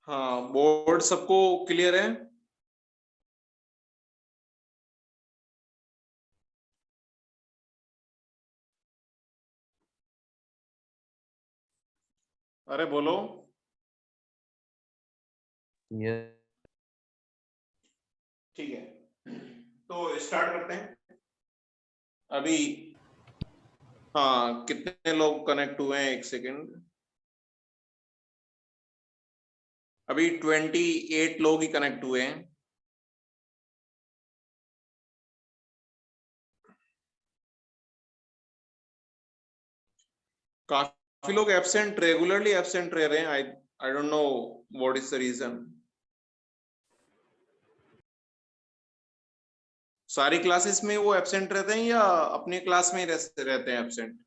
हाँ, बोर्ड सबको क्लियर है? अरे बोलो। ये ठीक है, तो स्टार्ट करते हैं अभी। हाँ, कितने लोग कनेक्ट हुए हैं? एक सेकेंड। अभी 28 लोग ही कनेक्ट हुए हैं। काफी लोग एब्सेंट, रेगुलरली एब्सेंट रह रहे हैं। I don't know what is the reason. सारी क्लासेस में वो एब्सेंट रहते हैं या अपनी क्लास में ही रहते हैं एब्सेंट?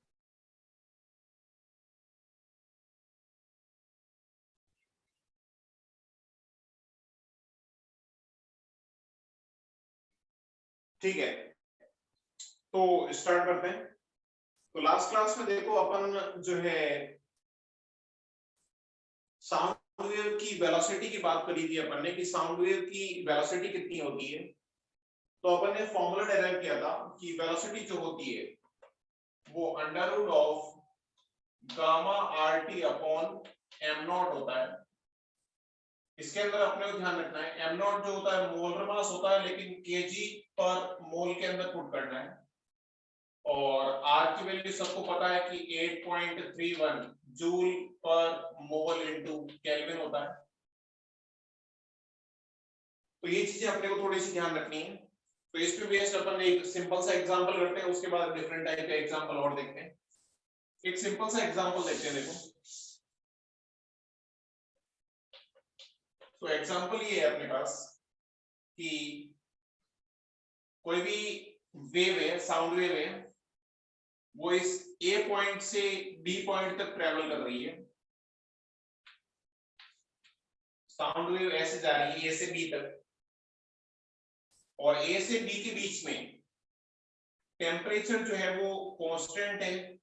ठीक है, तो स्टार्ट करते हैं। तो लास्ट क्लास में देखो अपन जो है साउंड वेव की वेलोसिटी की बात करी थी अपन ने, कि साउंड वेव की वेलोसिटी कितनी होती है। तो अपन ने फॉर्मूला डेराइव किया था कि वेलोसिटी जो होती है वो under root of gamma R T upon M nought होता है। इसके अंदर अपने को ध्यान रखना है एम नॉट जो होता है मोलर मास होता है, लेकिन केजी पर मोल के अंदर पुट करना है। और आर की वैल्यू सबको पता है कि 8.31 जूल पर मोल इनटू केल्विन होता है। तो ये चीजें अपने को थोड़ी सी ध्यान रखनी है। तो इस पे बेस्ड अपन एक सिंपल सा एग्जांपल करते हैं, उसके बाद डिफरेंट टाइप के एग्जांपल और देखते हैं। एक सिंपल सा एग्जांपल देखते हैं, देखो। तो एग्जांपल ये है अपने पास कि कोई भी वेव है, साउंड वेव है, वो इस ए पॉइंट से बी पॉइंट तक ट्रेवल कर रही है। साउंड वेव ऐसे जा रही है ए से बी तक, और ए से बी के बीच में टेम्परेचर जो है वो कांस्टेंट है,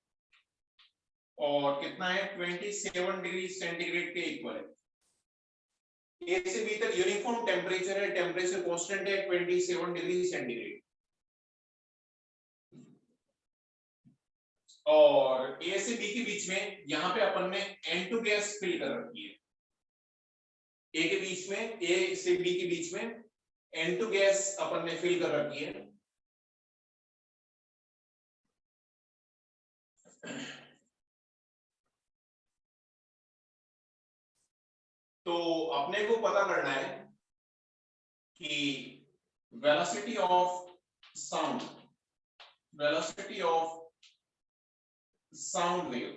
और कितना है 27 डिग्री सेंटीग्रेड के इक्वल है। ए से बी तक यूनिफॉर्म टेम्परेचर है, टेम्परेचर कांस्टेंट है 27 डिग्री सेंटीग्रेड। और ए से बी के बीच में यहां पे अपन ने N2 गैस फिल कर रखी है। ए के बीच में, ए से बी के बीच में N2 गैस अपन ने फिल कर रखी है। तो अपने को पता करना है कि velocity of sound, velocity of sound wave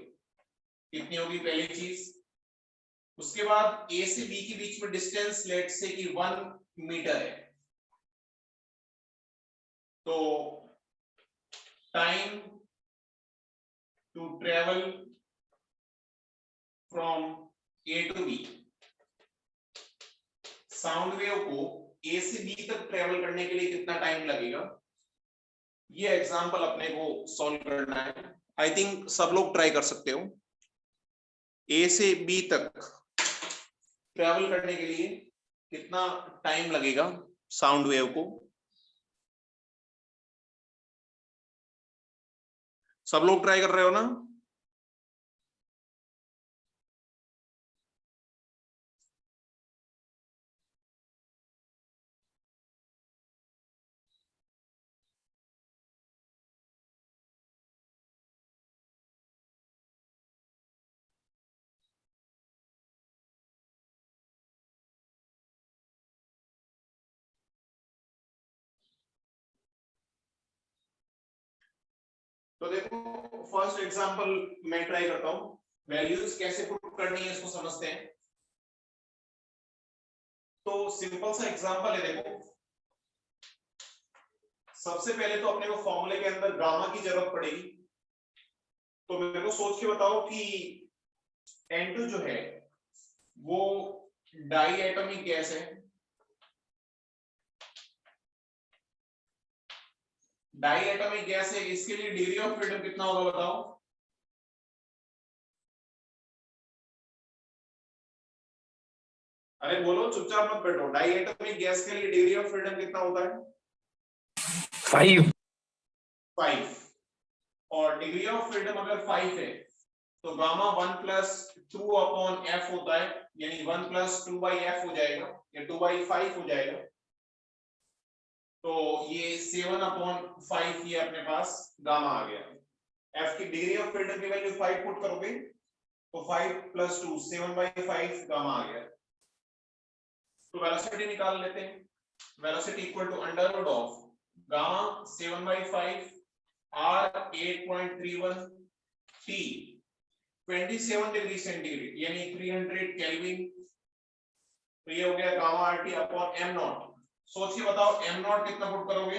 कितनी होगी, पहली चीज। उसके बाद ए से बी के बीच में डिस्टेंस लेट से कि 1 मीटर है, तो time to travel from A to B, sound wave को ए से बी तक ट्रेवल करने के लिए कितना टाइम लगेगा, ये एग्जांपल अपने को सॉल्व करना है। आई थिंक सब लोग ट्राई कर सकते हो। ए से बी तक ट्रेवल करने के लिए कितना टाइम लगेगा साउंड वेव को? सब लोग ट्राई कर रहे हो ना? तो देखो, फर्स्ट एग्जांपल मैं ट्राई करता हूं। वैल्यूज कैसे पुट करनी है इसको समझते हैं। तो सिंपल सा एग्जांपल है, देखो। सबसे पहले तो अपने को फॉर्मूले के अंदर गामा की जरूरत पड़ेगी। तो मेरे को सोच के बताओ कि N2 जो है वो डाई एटॉमिक गैस है। डाई एटॉमिक गैस है, इसके लिए डिग्री ऑफ फ्रीडम कितना होगा बताओ? अरे बोलो, चुपचाप मत बैठो। डाइएटोमिक गैस के लिए डिग्री ऑफ फ्रीडम कितना होता है? 5। और डिग्री ऑफ फ्रीडम अगर 5 है तो गामा 1+2/f होता है, यानी 1+2/f हो जाएगा, या 2/5 हो जाएगा। तो ये 7/5 ये अपने पास गामा आ गया। f की डिग्री ऑफ फ्रीडम की वैल्यू 5 पुट करोगे तो 5+2 7/5 गामा आ गया। तो वेलोसिटी निकाल लेते हैं। Velocity equal to under root of gamma 7/5 r 8.31 t 27 degree centigrade यानी 300 केल्विन। तो ये हो गया gamma RT upon M nought. सोच के बताओ एम नॉट कितना पुट करोगे?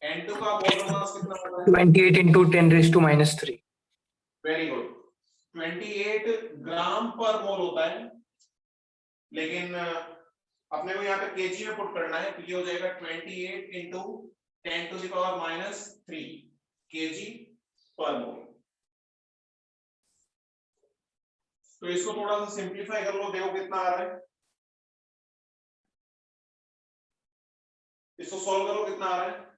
n2 का मोलर मास कितना होता है? 28 into 10⁻³ वेरी गुड, 28 ग्राम पर मोल होता है, लेकिन अपने को यहाँ पे केजी में पुट करना है, तो ये हो जाएगा 28 into 10⁻³ केजी पर मोल। तो इसको थोड़ा सा सिंप्लीफाई कर लो, देखो कितना आ रहा है। इसको सॉल्व करो, कितना आ रहा है?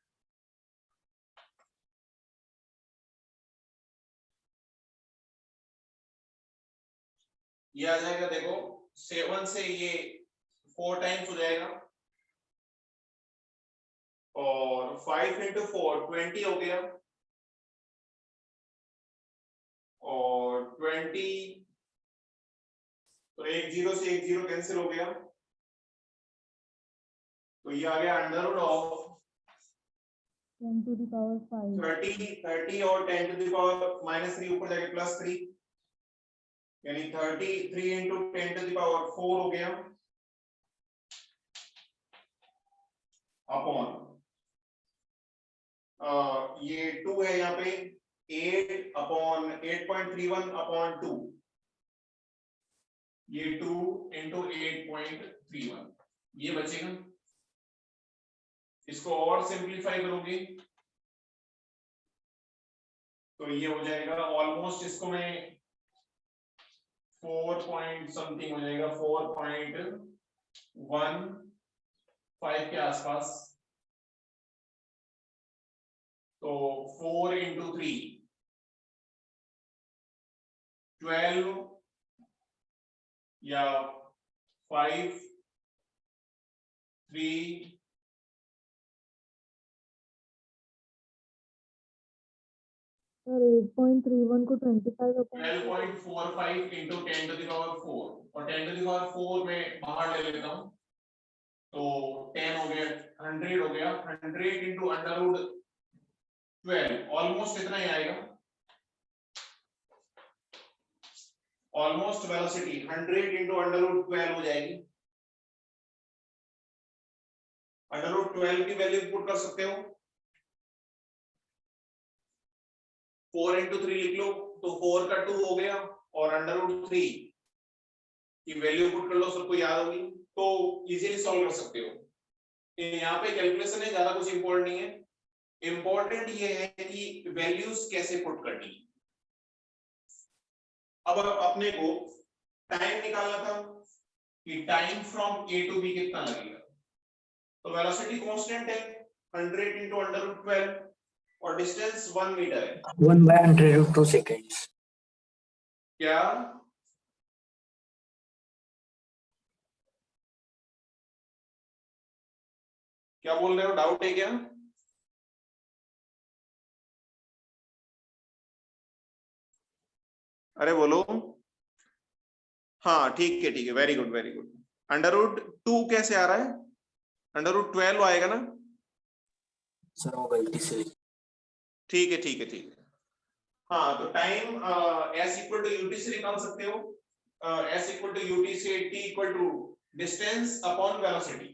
ये आ जाएगा, देखो 7 से ये 4 टाइम्स हो जाएगा, और 5 into 4 20 हो गया, और 20 तो एक जीरो से एक जीरो कैंसिल हो गया, तो ये आ गया अंडर रूट ऑफ 10⁵ 30 और 10⁻³ ऊपर जाके +3, यानी 33 into 10⁴ हो गया अपॉन ये 2 है यहाँ पे 8/8.31/2, ये 2 into 8.31 ये बचेगा। इसको और सिंप्लीफाई करोगे तो ये हो जाएगा ऑलमोस्ट, इसको मैं 4 पॉइंट समथिंग हो जाएगा, 4.15 के आसपास। तो 4 into 3 12 या 5 3 सर 8.31 को 25/4 12.45 into 10⁴ और 10⁴ में बाहर ले लेता हूं तो 10 हो गया, 100 हो गया, 100 into अंडर रूट 12 ऑलमोस्ट इतना ही आएगा। Almost velocity 100 into under root 12 हो जाएगी। अंडर रूट 12 की वैल्यू पुट कर सकते हो, 4 into 3 लिख लो तो 4 का 2 हो गया, और अंडर रूट 3 की वैल्यू पुट कर लो, सबको याद होगी तो इजीली सॉल्व कर सकते हो। यहाँ पे कैलकुलेशन है, ज्यादा कुछ इंपॉर्टेंट नहीं है। इंपॉर्टेंट ये है कि वैल्यूज कैसे पुट करनी है। अब अपने को टाइम निकालना था कि time from A to B कितना लगेगा। तो वेलोसिटी कांस्टेंट है 100 into अंडर रूट 12 और डिस्टेंस 1 मीटर है, 1/102 seconds। क्या क्या बोल रहे हो, डाउट है क्या? अरे बोलो। हाँ ठीक है, very good very good. Under root 2 कैसे आ रहा है? अंडर रूट 12 आएगा ना? सर वो गलती से ठीक है। हाँ, तो time s equal to U T से निकाल सकते हो। s इक्वल टू यूटी से t equal to distance upon velocity.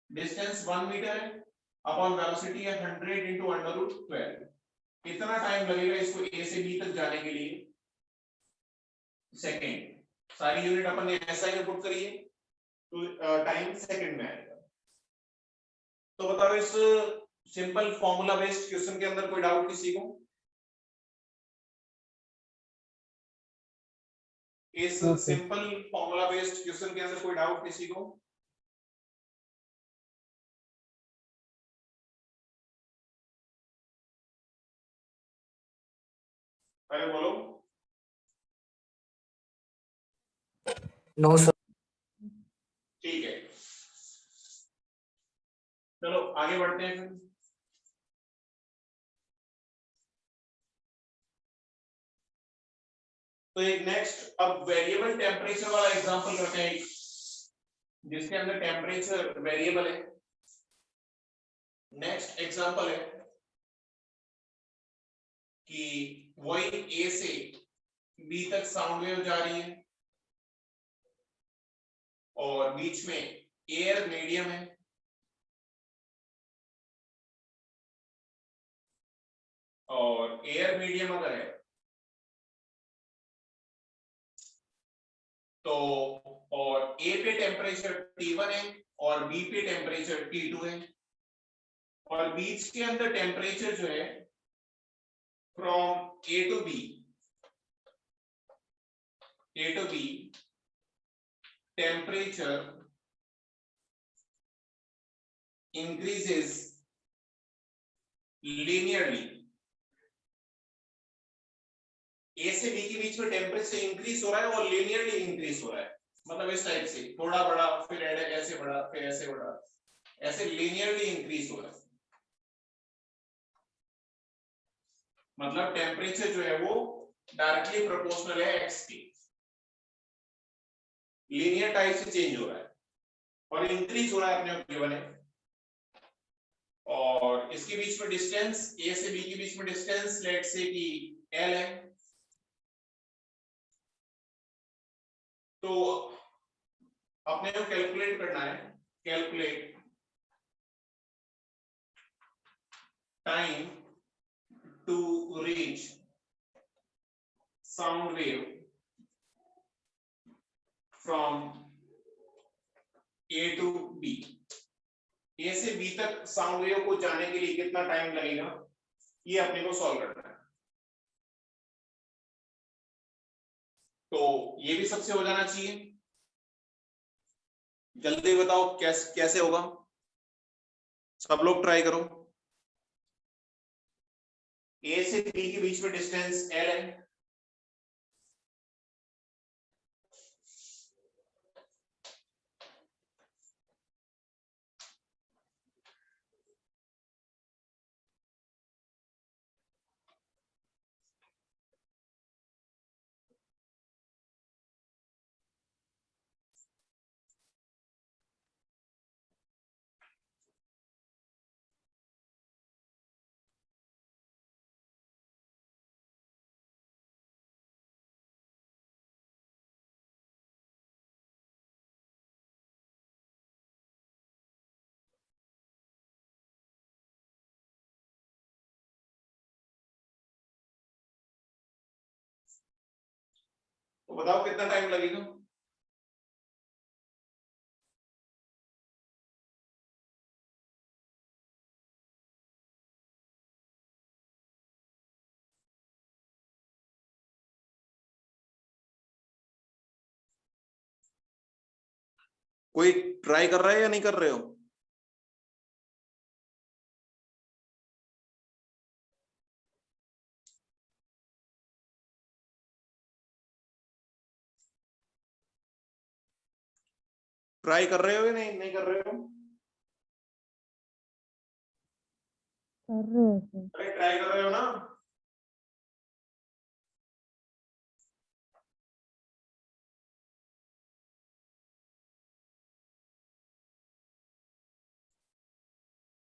Distance 1 metre है अपॉन वेलोसिटी है 100 into अंडर रूट 12। कितना टाइम लगेगा इसको a से b तक जाने के लिए? सेकेंड। सारी यूनिट अपन ने SI में पुट करी है तो टाइम सेकंड में आएगा। तो बताओ इस सिंपल फॉर्मूला बेस्ड क्वेश्चन के अंदर कोई डाउट किसी को? इस Okay. Simple formula based question के अंदर कोई डाउट किसी को? अरे बोलो। No, sir. ठीक है, चलो आगे बढ़ते हैं फिर। तो एक नेक्स्ट अब वेरिएबल टेम्परेचर वाला एग्जांपल करते हैं, जिसके अंदर टेम्परेचर वेरिएबल है। नेक्स्ट एग्जांपल है कि वही ए से बी तक साउंड वेव जा रही है और बीच में एयर मीडियम है, और एयर मीडियम अगर है तो, और ए पे टेम्परेचर T1 है और बी पे टेम्परेचर T2 है, और बीच के अंदर टेम्परेचर जो है from A to B temperature increases linearly। ए से बी के बीच में टेम्परेचर इंक्रीज हो रहा है और लिनियरली इंक्रीज हो रहा है, मतलब इस टाइप से थोड़ा बड़ा फिर ऐसे बड़ा फिर ऐसे बड़ा, ऐसे लिनियरली इंक्रीज हो रहा है। मतलब टेम्परेचर जो है वो डायरेक्टली प्रोपोर्शनल है एक्स की, लीनियर टाइप से चेंज हो रहा है और इंक्रीज हो रहा है, अपने गिवन है। और इसके बीच में डिस्टेंस, ए से बी के बीच में डिस्टेंस लेट से कि एल है। तो अपने को कैलकुलेट करना है, calculate time to reach sound wave from A to B. A से बी तक साउंड वेव को जाने के लिए कितना टाइम लगेगा, ये अपने को सॉल्व करना है। तो ये भी सबसे हो जाना चाहिए, जल्दी बताओ कैसे होगा, सब लोग ट्राई करो। ए से बी के बीच में डिस्टेंस एल है, तो बताओ कितना टाइम लगेगा। कोई ट्राई कर रहा है या नहीं कर रहे हो? ट्राई कर रहे हो या नहीं कर रहे हो? कर रहे हैं सर। अरे ट्राई कर रहे हो ना?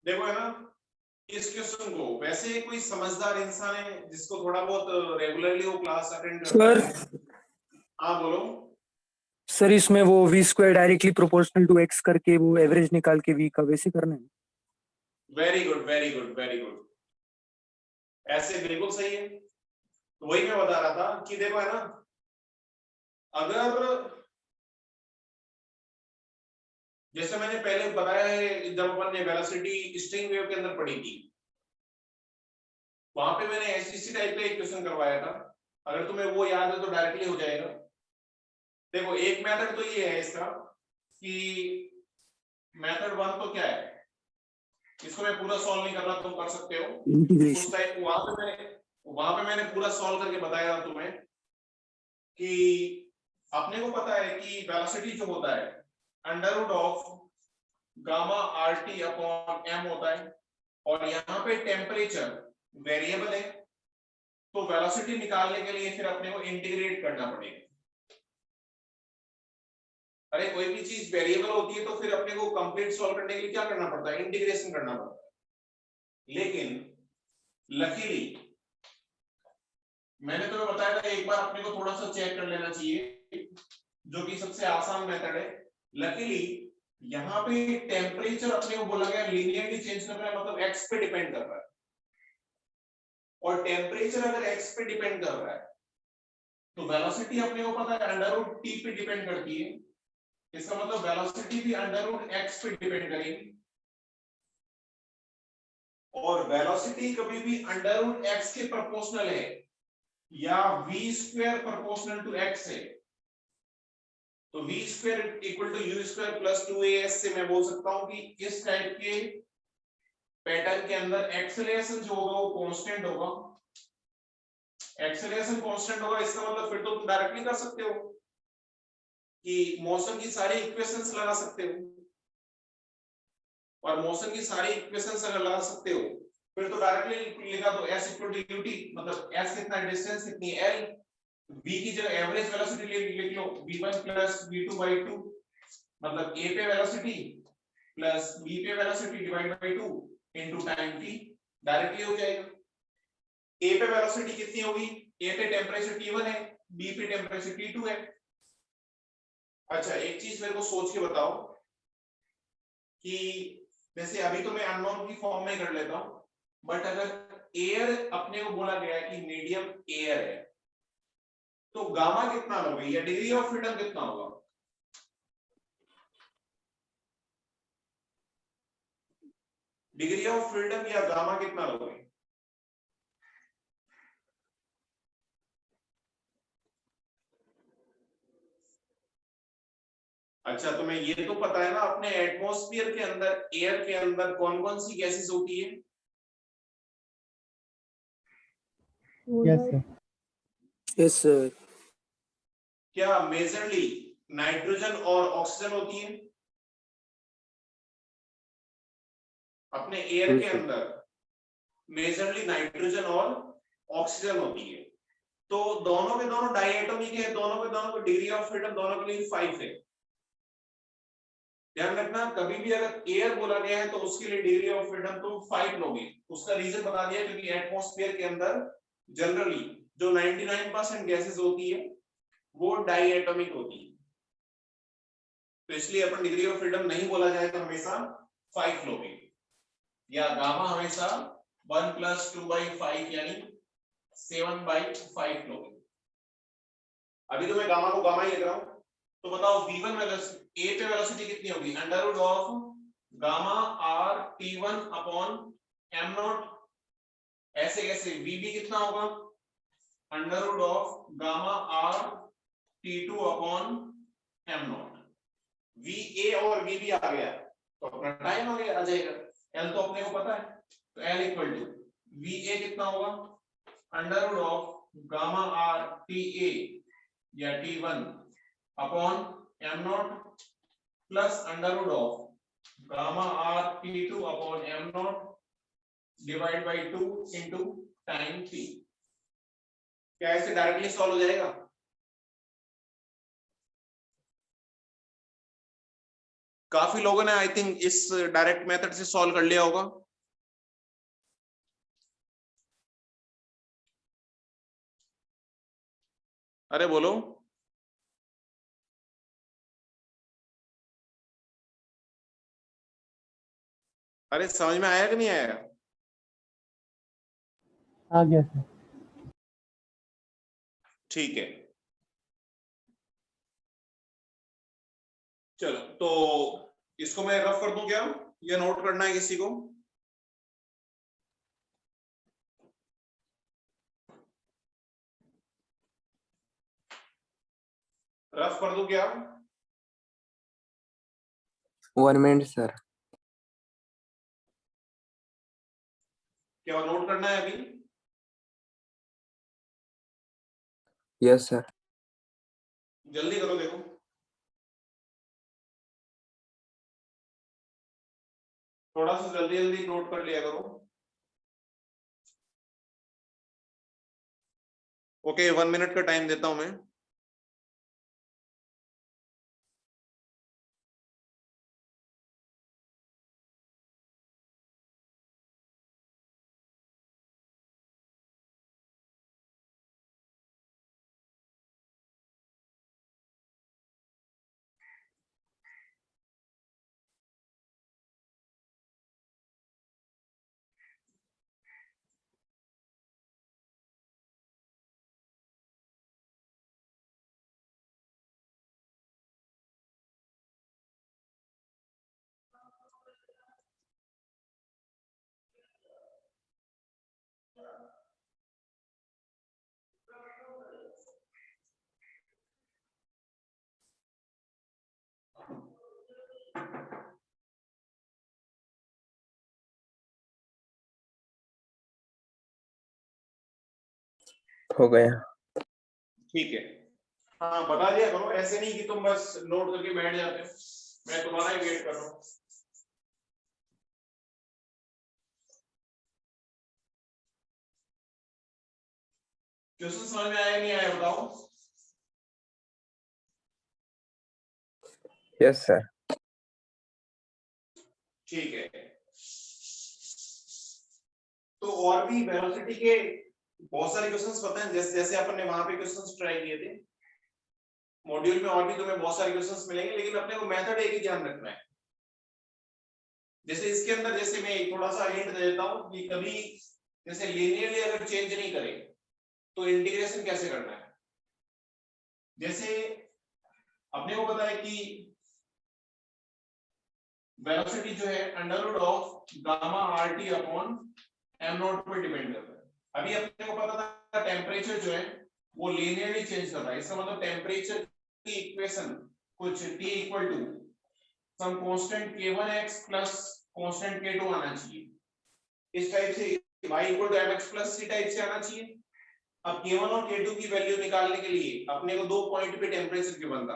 देखो है ना, इस क्वेश्चन को वैसे कोई समझदार इंसान है जिसको थोड़ा बहुत रेगुलरली वो क्लास अटेंड करता सर है। हाँ बोलो। सर इसमें वो V square directly proportional to X करके वो एवरेज निकाल के वी का वैसे करना है। Very good very good very good, ऐसे बिल्कुल सही है। तो वही मैं बता रहा था कि देखो है ना, अगर जैसे मैंने पहले बताया है, जब अपन ने वेलोसिटी स्ट्रिंग वेव के अंदर पढ़ी थी, वहां पे मैंने ऐसी टाइप का एक क्वेश्चन करवाया था। अगर तुम्हें वो याद है तो डायरेक्टली हो जाएगा। देखो एक मेथड तो ये है इसका कि मेथड 1 तो क्या है, इसको मैं पूरा सॉल्व नहीं कर रहा, तुम कर सकते हो उस इंटीग्रेशन। टाइप। वहां पे मैंने पूरा सॉल्व करके बताया था तुम्हें कि अपने को पता है कि वेलोसिटी जो होता है under root of gamma R T upon M होता है, और यहाँ पे टेम्परेचर वेरिएबल है, तो वेलोसिटी निकालने के लिए फिर अपने को इंटीग्रेट करना पड़ेगा। अरे कोई भी चीज वेरिएबल होती है तो फिर अपने को कंप्लीट सॉल्व करने के लिए क्या करना पड़ता है, इंटीग्रेशन करना पड़ता है। लेकिन लकीली मैंने तुम्हें बताया था एक बार अपने को थोड़ा सा चेक कर लेना चाहिए, जो कि सबसे आसान मेथड है। लकीली यहाँ पे टेम्परेचर अपने को बोला गया लीनियरली चेंज कर रहा है, मतलब एक्स पे डिपेंड कर रहा है, और टेम्परेचर अगर एक्स पे डिपेंड कर रहा है तो वेलोसिटी अपने को पता है अंडर रूट टी पे डिपेंड करती है, इसका मतलब वेलोसिटी भी अंडर रूट एक्स पे डिपेंड करेगी, और वेलोसिटी कभी भी अंडर रूट एक्स के प्रोपोर्शनल है या v square proportional to x है। तो v square equal to u square plus 2as से मैं बोल सकता हूं कि इस टाइप के पैटर्न के अंदर एक्सेलरेशन जो होगा वो कांस्टेंट होगा। एक्सेलरेशन कांस्टेंट होगा, इसका मतलब फिर तो तुम डायरेक्टली कर सकते हो कि मोशन की सारी इक्वेशंस लगा सकते हो, और मोशन की सारी इक्वेशंस अगर लगा सकते हो फिर तो डायरेक्टली लिखा दो s इक्वल टू ut, मतलब s कितना है, डिस्टेंस कितनी है l, v की जगह एवरेज वेलोसिटी लिख लो v1 प्लस v2 बाई 2, मतलब a पे वेलोसिटी प्लस b पे velocity divide by 2 into time t, directly हो जाएगा। a पे वेलोसिटी कितनी होगी, a पे टेंपरेचर T1 है, b पे टेंपरेचर T2 है। अच्छा एक चीज मेरे को सोच के बताओ कि जैसे अभी तो मैं अननोन की फॉर्म में कर लेता हूं, बट अगर एयर अपने को बोला गया है कि मीडियम एयर है तो गामा कितना होगा या डिग्री ऑफ फ्रीडम कितना होगा, डिग्री ऑफ फ्रीडम या गामा कितना लोगे। अच्छा तुम्हें ये तो पता है ना अपने एटमॉस्फेयर के अंदर, एयर के अंदर कौन कौन सी गैसेस होती है। Yes sir. Yes sir. क्या मेजरली नाइट्रोजन और ऑक्सीजन होती है अपने एयर के अंदर, मेजरली नाइट्रोजन और ऑक्सीजन होती है। तो दोनों के दोनों डाइएटॉमिक है, दोनों के दोनों को डिग्री ऑफ फ्रीडम दोनों के लिए 5 है। ध्यान रखना कभी भी अगर एयर बोला गया है तो उसके लिए डिग्री ऑफ फ्रीडम तुम 5 लोगे। उसका रीजन बता दिया क्योंकि एटमॉस्फेयर के अंदर जनरली जो 99% गैसेस होती है वो डाइएटॉमिक होती है, तो इसलिए अपन डिग्री ऑफ फ्रीडम नहीं बोला जाए तो हमेशा 5 लोगे, या गामा हमेशा 1 प्लस 2/5 यानी 7/5 लोगे। अभी तो मैं गामा को गामा ही लिख रहा हूं, तो बताओ v1 वेलोसिटी, a पे वेलोसिटी कितनी होगी, under root of gamma r t1 upon m nought, ऐसे कैसे vb कितना होगा, under root of gamma r t2 upon m nought. va और vb आ गया तो अपना टाइम आ गया, आ जाएगा। l तो अपने को पता है, तो l इक्वल टू va कितना होगा, under root of gamma r ta या t1 upon m nought plus under root of gamma r t2 upon m nought divide by 2 into time t। क्या ऐसे डायरेक्टली सॉल्व हो जाएगा। काफी लोगों ने आई थिंक इस डायरेक्ट मेथड से सॉल्व कर लिया होगा। अरे बोलो, अरे समझ में आया कि नहीं आया। आ गया सर। ठीक है चलो, तो इसको मैं रफ कर दूं क्या, या नोट करना है किसी को। रफ कर दूं क्या? 1 मिनट सर। क्या नोट करना है अभी? Yes sir. जल्दी करो, देखो। थोड़ा सा जल्दी जल्दी नोट कर लिया करो। ओके, 1 मिनट का टाइम देता हूं मैं। हो गया। ठीक है। हाँ, बता दिया करो, ऐसे नहीं कि तुम बस नोट करके बैठ जाते हो। मैं तुम्हारा ही वेट कर रहा हूँ। क्वेश्चन समझ में आया नहीं आया बताओ? Yes sir. ठीक है। तो और भी वेलोसिटी के बहुत सारे क्वेश्चंस पता है, जैसे जैसे अपन ने वहां पे क्वेश्चंस ट्राई किए थे मॉड्यूल में, और भी तुम्हें बहुत सारे क्वेश्चंस मिलेंगे, लेकिन अपने को मेथड एक ही ध्यान रखना है। जैसे इसके अंदर, जैसे मैं थोड़ा सा हिंट दे देता हूँ कि कभी जैसे लीनियरली अगर चेंज नहीं करे तो इंटीग्रेशन कैसे करना है। जैसे अपने को पता है कि वेलोसिटी जो है under root of gamma R T upon M nought पर डिपेंड करता है। अभी अपने को पता था टेम्परेचर जो है वो लीनियरली चेंज कर रहा है। इसका मतलब टेम्परेचर की इक्वेशन कुछ t equal to some constant k1x plus constant k2 आना चाहिए। इस टाइप से y equal to mx plus c type से आना चाहिए। अब k1 और k2 की वैल्यू निकालने के लिए अपने को दो पॉइंट पे टेम्परेचर क्यों बनता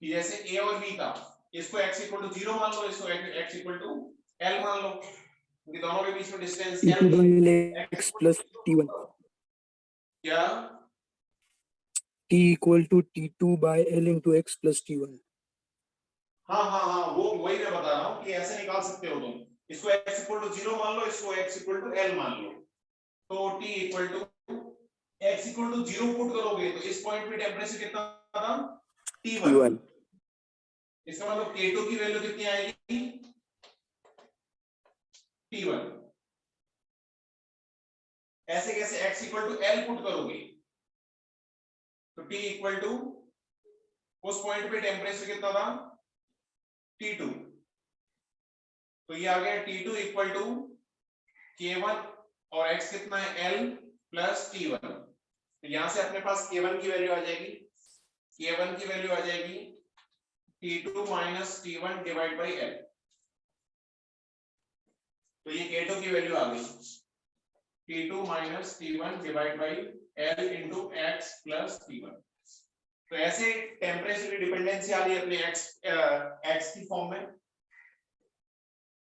कि जैसे a और b था, इसको x इक्वल टू 0 मान लो, इसको x इक्वल टू l मान लो, क्योंकि दोनों के बीच में डिस्टेंस T2 l by है। L x plus T1. क्या? T equal to T2 by L into x plus T1. हाँ हाँ हाँ, वो वही मैं बता रहा हूँ कि ऐसे निकाल सकते हो तुम। इसको x इक्वल टू 0 मान लो, इसको x इक्वल टू l मान लो, तो t equal to x equal to 0 put करोगे तो इस पॉइंट पे टेम्परेचर कितना था? T1। इसका मतलब K2 की वैल्यू कितनी आएगी? T1। ऐसे कैसे x equal to l put करोगे तो t इक्वल टू उस पॉइंट पे टेम्परेचर कितना था? T2। तो ये आ गया T2 इक्वल टू K1 और x कितना है l प्लस T1। तो यहां से अपने पास K1 की वैल्यू आ जाएगी, K1 की वैल्यू आ जाएगी T2 minus T1 divide by L। तो ये K2 की वैल्यू आ गई T2 minus T1 divide by L into x plus T1। तो ऐसे टेम्परेचर की डिपेंडेंसी आ रही है अपने x की फॉर्म में।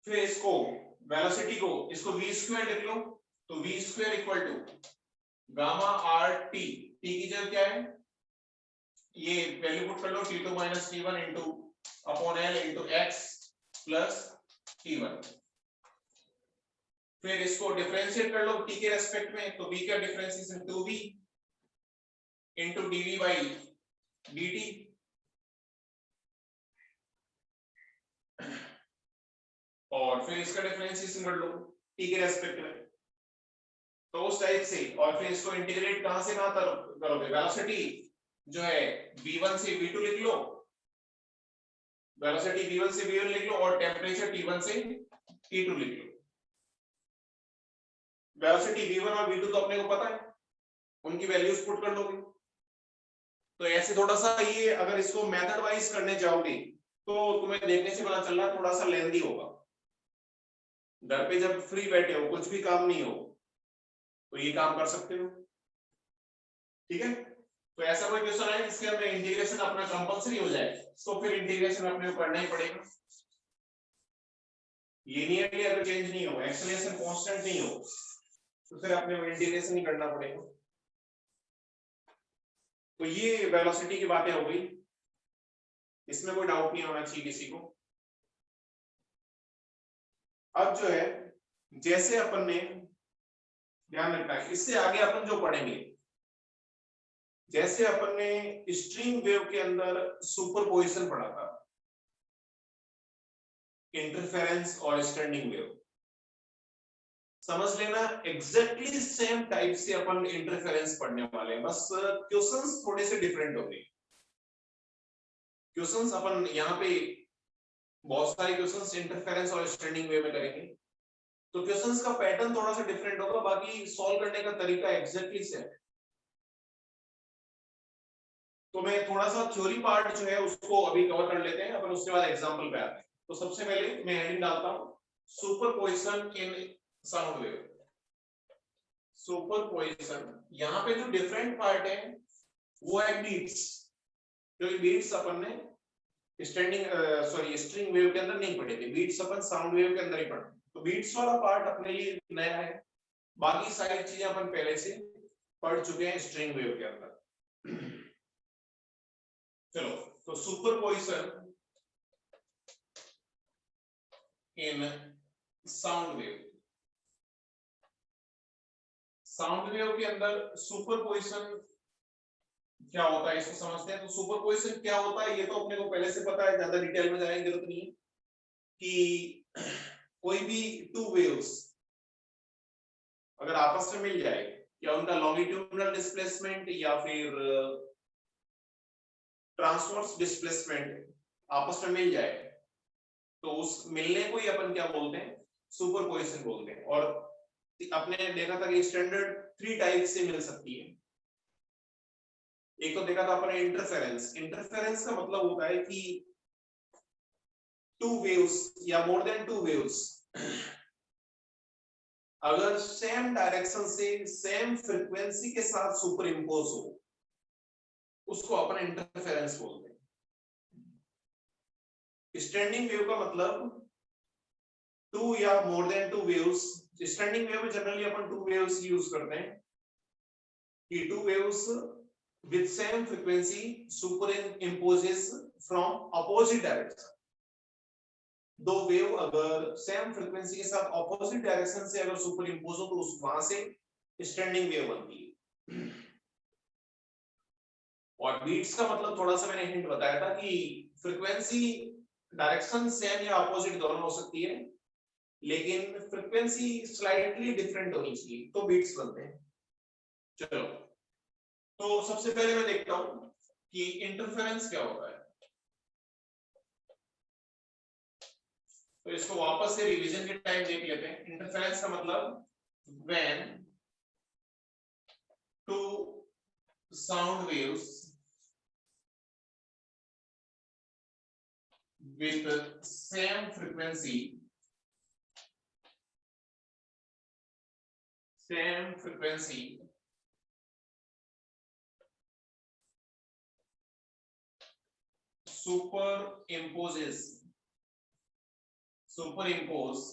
फिर इसको वेलोसिटी को इसको v स्क्वायर लिख लो, तो v square equal to gamma R T, T की जगह क्या है ये वैल्यू पुट कर लो, T2 minus T1 into upon L into x plus T1। फिर इसको डिफरेंशिएट कर लो t के रेस्पेक्ट में, तो v का differentiation 2v into dv by dt। और फिर इसका डिफरेंशिएशन कर लो t के रेस्पेक्ट में, तो उस टाइप से। और फिर इसको इंटीग्रेट कहां से कहां तक करोगे? वेलोसिटी जो है v1 से v2 लिख लो, वेलोसिटी v1 से v1 लिख लो, और टेम्परेचर t1 से t2 लिख लो। वेलोसिटी v1 और v2 तो अपने को पता है, उनकी वैल्यूज पुट कर लोगे। तो ऐसे थोड़ा सा ये अगर इसको मेथड वाइज करने जाओगे तो तुम्हें देखने से पता चल रहा है थोड़ा सा लेंथी होगा। घर पे जब फ्री बैठे हो, कुछ भी काम नहीं हो, तो ये काम कर सकते हो। ठीक है, तो ऐसा कोई क्वेश्चन है जिसके अंदर इंटीग्रेशन अपना कंपलसरी हो जाए, तो फिर इंटीग्रेशन अपने को करना ही पड़ेगा। लीनियरली अगर चेंज नहीं हो, एक्सेलरेशन कांस्टेंट नहीं हो, तो फिर अपने को इंटीग्रेशन ही करना पड़ेगा। तो ये वेलोसिटी की बातें हो गई, इसमें कोई डाउट नहीं होना चाहिए किसी को। अब जो है, जैसे अपन ने ध्यान रखना है, इससे आगे अपन जो पढ़ेंगे, जैसे अपन ने स्ट्रिंग वेव के अंदर सुपरपोजिशन पढ़ा था, इंटरफेरेंस और स्टैंडिंग वेव, समझ लेना एग्जैक्टली सेम टाइप से अपन इंटरफेरेंस पढ़ने वाले हैं, बस क्वेश्चंस थोड़े से डिफरेंट होंगे। क्वेश्चंस अपन यहाँ पे बहुत सारे क्वेश्चंस इंटरफेरेंस और स्टैंडिंग वेव में करेंगे, तो क्वेश्चंस का पैटर्न थोड़ा सा डिफरेंट होगा, बाकी सॉल्व करने का तरीका एग्जैक्टली सेम है। तो मैं थोड़ा सा थ्योरी पार्ट जो है उसको अभी कवर कर लेते हैं, अपन उसके बाद एग्जांपल पे आते हैं। तो सबसे पहले मैं हेडिंग डालता हूं सुपरपोजिशन इन साउंड वेव। सुपरपोजिशन, यहाँ पे जो डिफरेंट पार्ट है वो है बीट्स, क्योंकि बीट्स अपन ने स्ट्रिंग वेव के अंदर नहीं पढ़े थे, बीट्स अपन साउंड वेव के अंदर ही पढ़े। तो बीट्स वाला पार्ट अपने लिए नया है, बाकी सारी चीजें अपन पहले से पढ़ चुके हैं स्ट्रिंग वेव के अंदर। चलो, तो सुपरपोजिशन इन साउंड वेव। साउंड वेव के अंदर सुपरपोजिशन क्या होता है इसको समझते हैं। तो सुपरपोजिशन क्या होता है ये तो अपने को पहले से पता है, ज्यादा डिटेल में जाने की जरूरत नहीं है। कि कोई भी टू वेव्स अगर आपस में मिल जाए, या उनका लॉन्गिट्यूडिनल डिस्प्लेसमेंट या फिर ट्रांसवर्स डिस्प्लेसमेंट आपस में मिल जाए, तो उस मिलने को ही अपन क्या बोलते हैं, सुपरपोजिशन बोलते हैं। और अपने देखा था कि स्टैंडर्ड 3 टाइप से मिल सकती है। एक तो देखा था अपने इंटरफेरेंस। इंटरफेरेंस का मतलब होता है कि टू वेव्स या मोर देन टू वेव्स अगर सेम डायरेक्शन से सेम फ्रीक्वेंसी के साथ सुपर इम्पोज हो, उसको अपन इंटरफेरेंस बोलते हैं। स्टैंडिंग वेव का मतलब टू या more than two waves. Standing wave में जनरली अपन टू वेव्स यूज करते हैं कि two waves with same frequency superimposes from opposite direction। दो वेव अगर सेम फ्रीक्वेंसी के साथ ऑपोजिट डायरेक्शन से अगर सुपर इम्पोज हो, तो उस वहां से स्टैंडिंग वेव बनती है। और बीट्स का मतलब थोड़ा सा मैंने हिंट बताया था कि फ्रीक्वेंसी डायरेक्शन सेम या ऑपोजिट दोनों हो सकती है, लेकिन फ्रीक्वेंसी स्लाइटली डिफरेंट होनी चाहिए, तो बीट्स बनते हैं। चलो, तो सबसे पहले मैं देखता हूं कि इंटरफेरेंस क्या होता है। तो इसको वापस से रिवीजन के टाइम देख लेते हैं। इंटरफेरेंस का मतलब when two sound waves with same frequency superimpose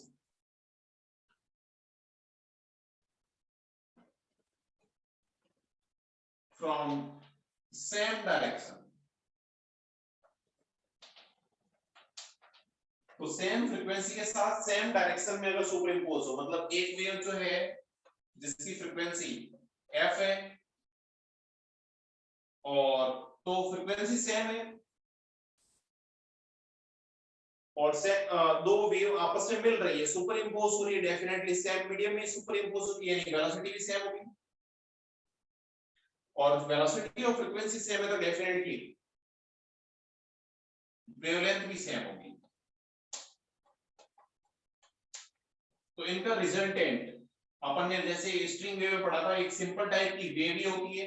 from same direction। तो सेम फ्रीक्वेंसी के साथ सेम डायरेक्शन में अगर सुपर इम्पोज हो, मतलब एक वेव जो है जिसकी फ्रीक्वेंसी f है, और तो फ्रीक्वेंसी सेम है, और से दो वेव आपस में मिल रही है, सुपर इम्पोज हो रही है, डेफिनेटली सेम मीडियम में सुपर इम्पोज होती है, यानी वेलोसिटी भी सेम होगी। और वेलोसिटी और फ्रीक्वेंसी सेम है तो डेफिनेटली वेवलेंथ भी सेम होगी। तो इनका रिजल्टेंट अपन ने जैसे स्ट्रिंग वेव में पढ़ा था, एक सिंपल टाइप की वेव ही होती है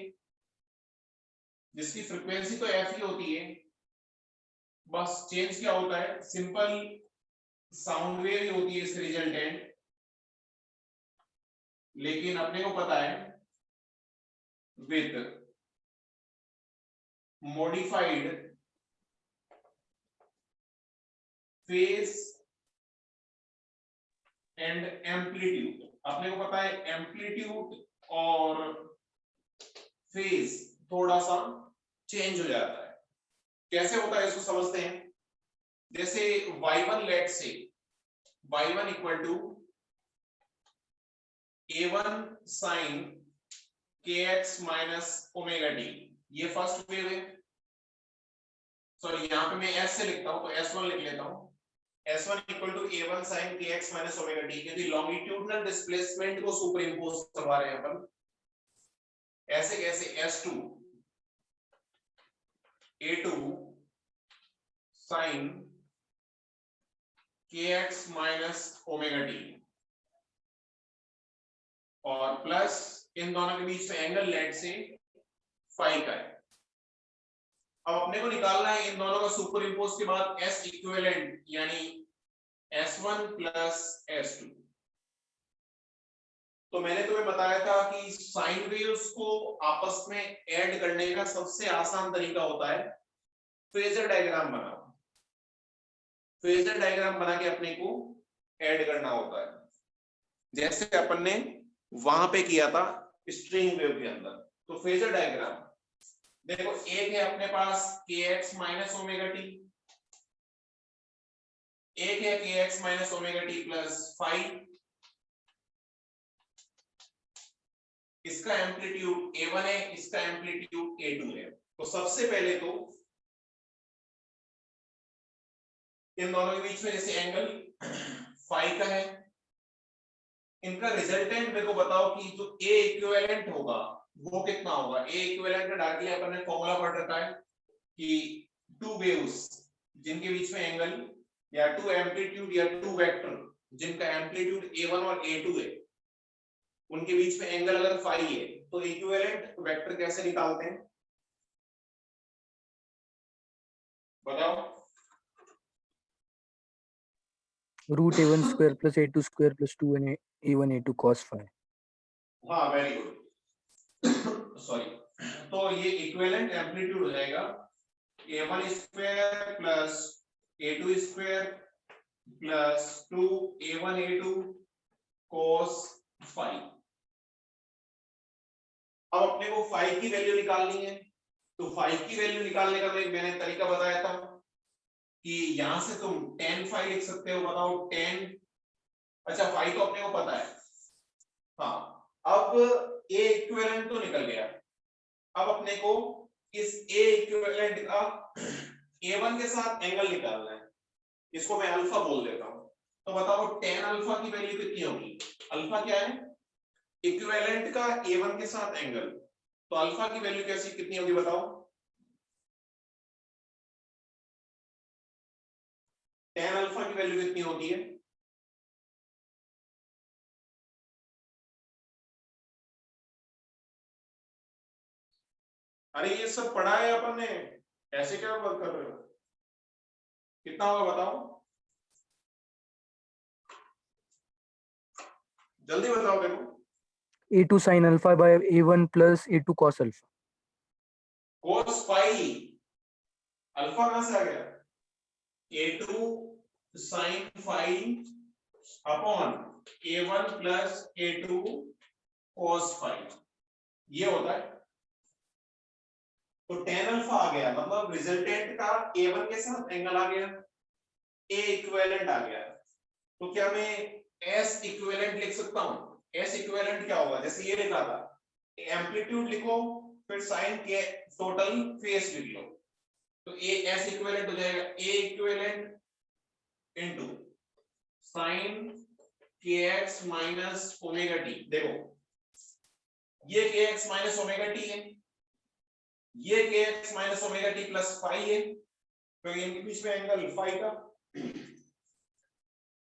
जिसकी फ्रीक्वेंसी तो एफ ही होती है, बस चेंज क्या होता है, सिंपल साउंड वेव ही होती है इसकी रिजल्टेंट, लेकिन अपने को पता है with modified phase and amplitude. अपने को पता है एम्पलीट्यूड और फेज थोड़ा सा चेंज हो जाता है। कैसे होता है इसको समझते हैं। जैसे y1 let say y1 equal to a1 sin kx minus omega T, ये फर्स्ट वेव है। सॉरी यहाँ पे मैं s से लिखता हूं तो s1 लिख लेता हूं, s1 equal to a1 sin kx minus omega T, क्योंकि लॉन्गिट्यूडनल डिस्प्लेसमेंट को सुपर इंपोज करवा रहे हैं अपन। ऐसे कैसे, s2 a2 sin kx minus omega T और प्लस इन दोनों के बीच में एंगल लेट से फाई का है। अब अपने को निकालना है इन दोनों का सुपर इंपोज के बाद s इक्विवेलेंट, यानी s1 प्लस s2। तो मैंने तुम्हें बताया था कि साइन वेव्स को आपस में ऐड करने का सबसे आसान तरीका होता है फेजर डायग्राम बनाओ। फेजर डायग्राम बना के अपने को ऐड करना होता है, जैसे अपन ने वहां पे किया था स्ट्रिंग वेव के अंदर। तो फेजर डायग्राम देखो, एक है अपने पास kx माइनस ओमेगा टी, एक है kx minus omega t plus five, इसका एम्पलीट्यूड a1 है, इसका एम्पलीट्यूड a2 है। तो सबसे पहले तो इन दोनों के बीच में जैसे एंगल फाई का है, इनका रिजल्टेंट मेरे को बताओ कि जो A इक्विवेलेंट होगा वो कितना होगा। A इक्विवेलेंट का डायरेक्टली अपन ने फॉर्मूला पढ़ रखा है कि टू वेव्स जिनके बीच में एंगल या टू एम्पलीट्यूड या टू वेक्टर जिनका एम्पलीट्यूड A1 और A2 है, उनके बीच में एंगल अगर फाई है तो इक्विवेलेंट वेक्टर कैसे निकालते हैं बताओ। Root a1 square plus a2 square plus 2 and a1 a2 cos phi। हाँ वेरी गुड सॉरी। तो ये इक्विवेलेंट एम्पलीट्यूड हो जाएगा a1 square plus a2 square plus 2a1 a2 cos phi। अब अपने को phi की वैल्यू निकालनी है, तो phi की वैल्यू निकालने का मैंने तरीका बताया था कि यहां से तुम tan phi लिख सकते हो। बताओ tan, अच्छा phi तो अपने को पता है, हाँ। अब A इक्विवेलेंट तो निकल गया, अब अपने को इस A इक्विवेलेंट का A1 के साथ एंगल निकालना है, इसको मैं अल्फा बोल देता हूं। तो बताओ tan अल्फा की वैल्यू कितनी होगी। अल्फा क्या है, इक्विवेलेंट का A1 के साथ एंगल, तो अल्फा की वैल्यू कैसी कितनी होगी बताओ। tan अल्फा की वैल्यू कितनी होती है, अरे ये सब पढ़ा है अपन ने, ऐसे क्या वर्क कर रहे हो। कितना होगा बताओ, जल्दी बताओ। देखो a2 sin alpha by a1 plus a2 cos alpha। cos phi, alpha कहां से आ गया, a2 sin phi upon a1 plus a2 cos phi, ये होता है। तो tan अल्फा आ गया, मतलब रिजल्टेंट का a1 के साथ एंगल आ गया, A इक्विवेलेंट आ गया। तो क्या मैं S इक्विवेलेंट लिख सकता हूं। S इक्विवेलेंट क्या होगा, जैसे ये लिखा था, एम्पलीट्यूड लिखो फिर साइन के टोटल फेस लिख लो, तो S इक्विवेलेंट हो जाएगा A equivalent into sine kx minus omega t. देखो ये kx माइनस ओमेगा टी है, ये kx minus omega t plus phi है, तो इनके बीच में एंगल फाई का।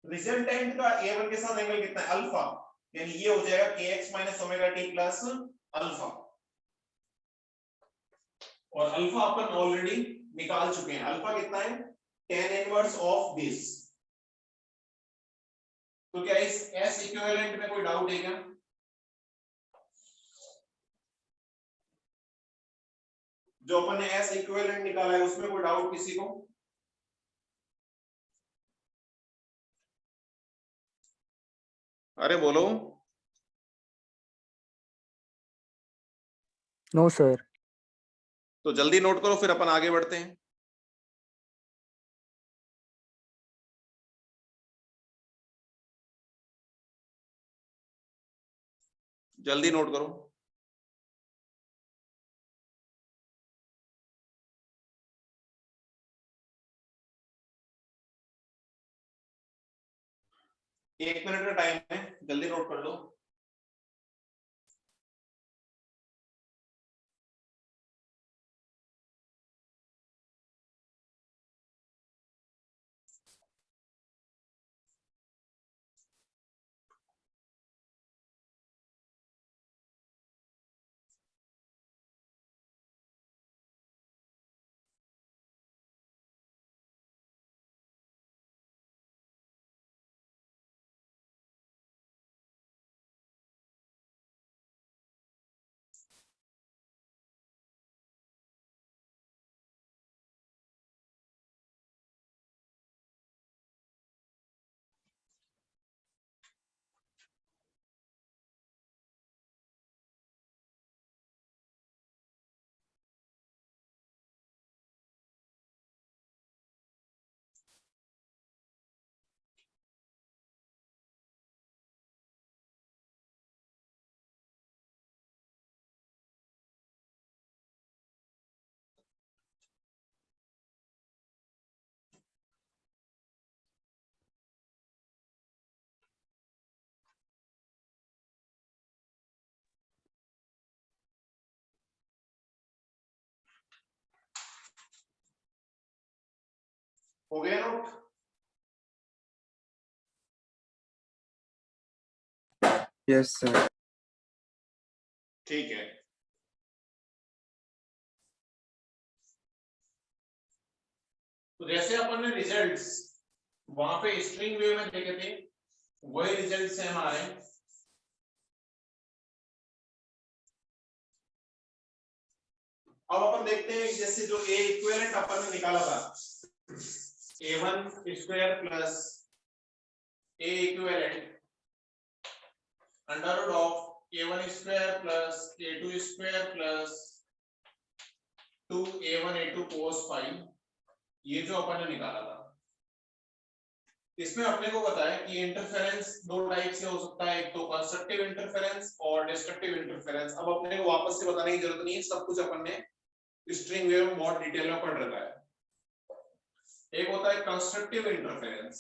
रिजल्टेंट का A1 के साथ एंगल कितना है, अल्फा, यानी ये हो जाएगा kx minus omega t plus alpha. और अल्फा अपन ऑलरेडी निकाल चुके हैं। अल्फा कितना है? tan inverse of this. तो क्या इस S इक्विवेलेंट में कोई डाउट है क्या? जो अपन ने S इक्विवेलेंट निकाला है उसमें कोई डाउट किसी को? अरे बोलो। No sir. तो जल्दी नोट करो, फिर अपन आगे बढ़ते हैं। जल्दी नोट करो। एक मिनट का टाइम है, जल्दी नोट कर लो। हो गया नोट? Yes, sir. ठीक है। तो जैसे अपन ने रिजल्ट्स वहां पे स्ट्रिंग वेव में देखे थे, वही रिजल्ट्स हैं हमारे। अब अपन देखते हैं जैसे जो ए इक्विवेलेंट अपन ने निकाला था, a1 square plus A equivalent under root of a1 square plus a2 square plus 2a1 a2 cos phi, ये जो अपन ने निकाला था, इसमें अपने को पता है कि इंटरफेरेंस दो टाइप से हो सकता है, एक तो कंस्ट्रक्टिव इंटरफेरेंस और डिस्ट्रक्टिव इंटरफेरेंस। अब अपने को वापस से बताने की जरूरत नहीं है, सब कुछ अपन ने स्ट्रिंग वेव में बहुत डिटेल में पढ़ रखा है। एक होता है कंस्ट्रक्टिव इंटरफेरेंस,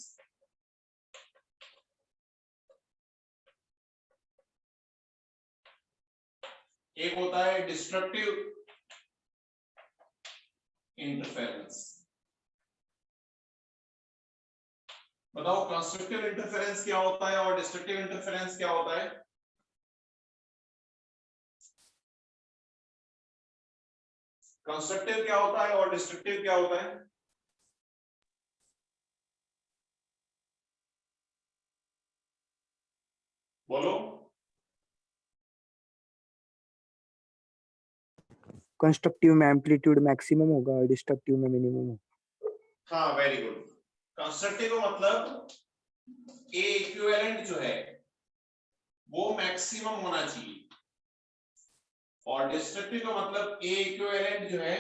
एक होता है डिस्ट्रक्टिव इंटरफेरेंस। बताओ कंस्ट्रक्टिव इंटरफेरेंस क्या होता है और डिस्ट्रक्टिव इंटरफेरेंस क्या होता है? कंस्ट्रक्टिव क्या होता है और डिस्ट्रक्टिव क्या होता है? बोलो। कंस्ट्रक्टिव में एम्पलीट्यूड मैक्सिमम होगा और डिस्ट्रक्टिव में मिनिमम होगा। हाँ, वेरी गुड। कंस्ट्रक्टिव का मतलब ए इक्विवेलेंट जो है वो मैक्सिमम होना चाहिए, और डिस्ट्रक्टिव का मतलब ए इक्विवेलेंट जो है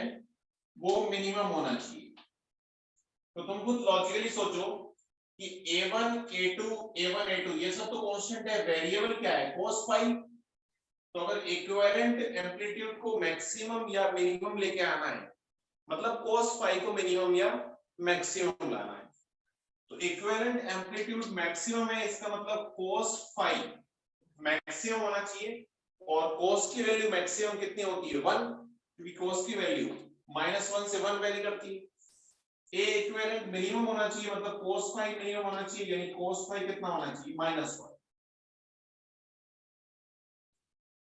वो मिनिमम होना चाहिए। तो तुम खुद लॉजिकली सोचो कि a1 a2 a1 a2 ये सब तो कांस्टेंट है, वेरिएबल क्या है? cos phi. तो अगर इक्विवेलेंट एम्पलीट्यूड को मैक्सिमम या मिनिमम लेके आना है, मतलब cos फाई को मिनिमम या मैक्सिमम लाना है, तो इक्विवेलेंट एम्पलीट्यूड मैक्सिमम है, इसका मतलब cos फाई मैक्सिमम होना चाहिए। और cos की वैल्यू मैक्सिमम कितनी होती है? 1, क्योंकि cos की वैल्यू -1 से 1 वेरी करती है। ए इक्विवेलेंट मिनिमम होना चाहिए, मतलब cos फाई मिनिमम होना चाहिए, यानी cos फाई कितना होना चाहिए? -1।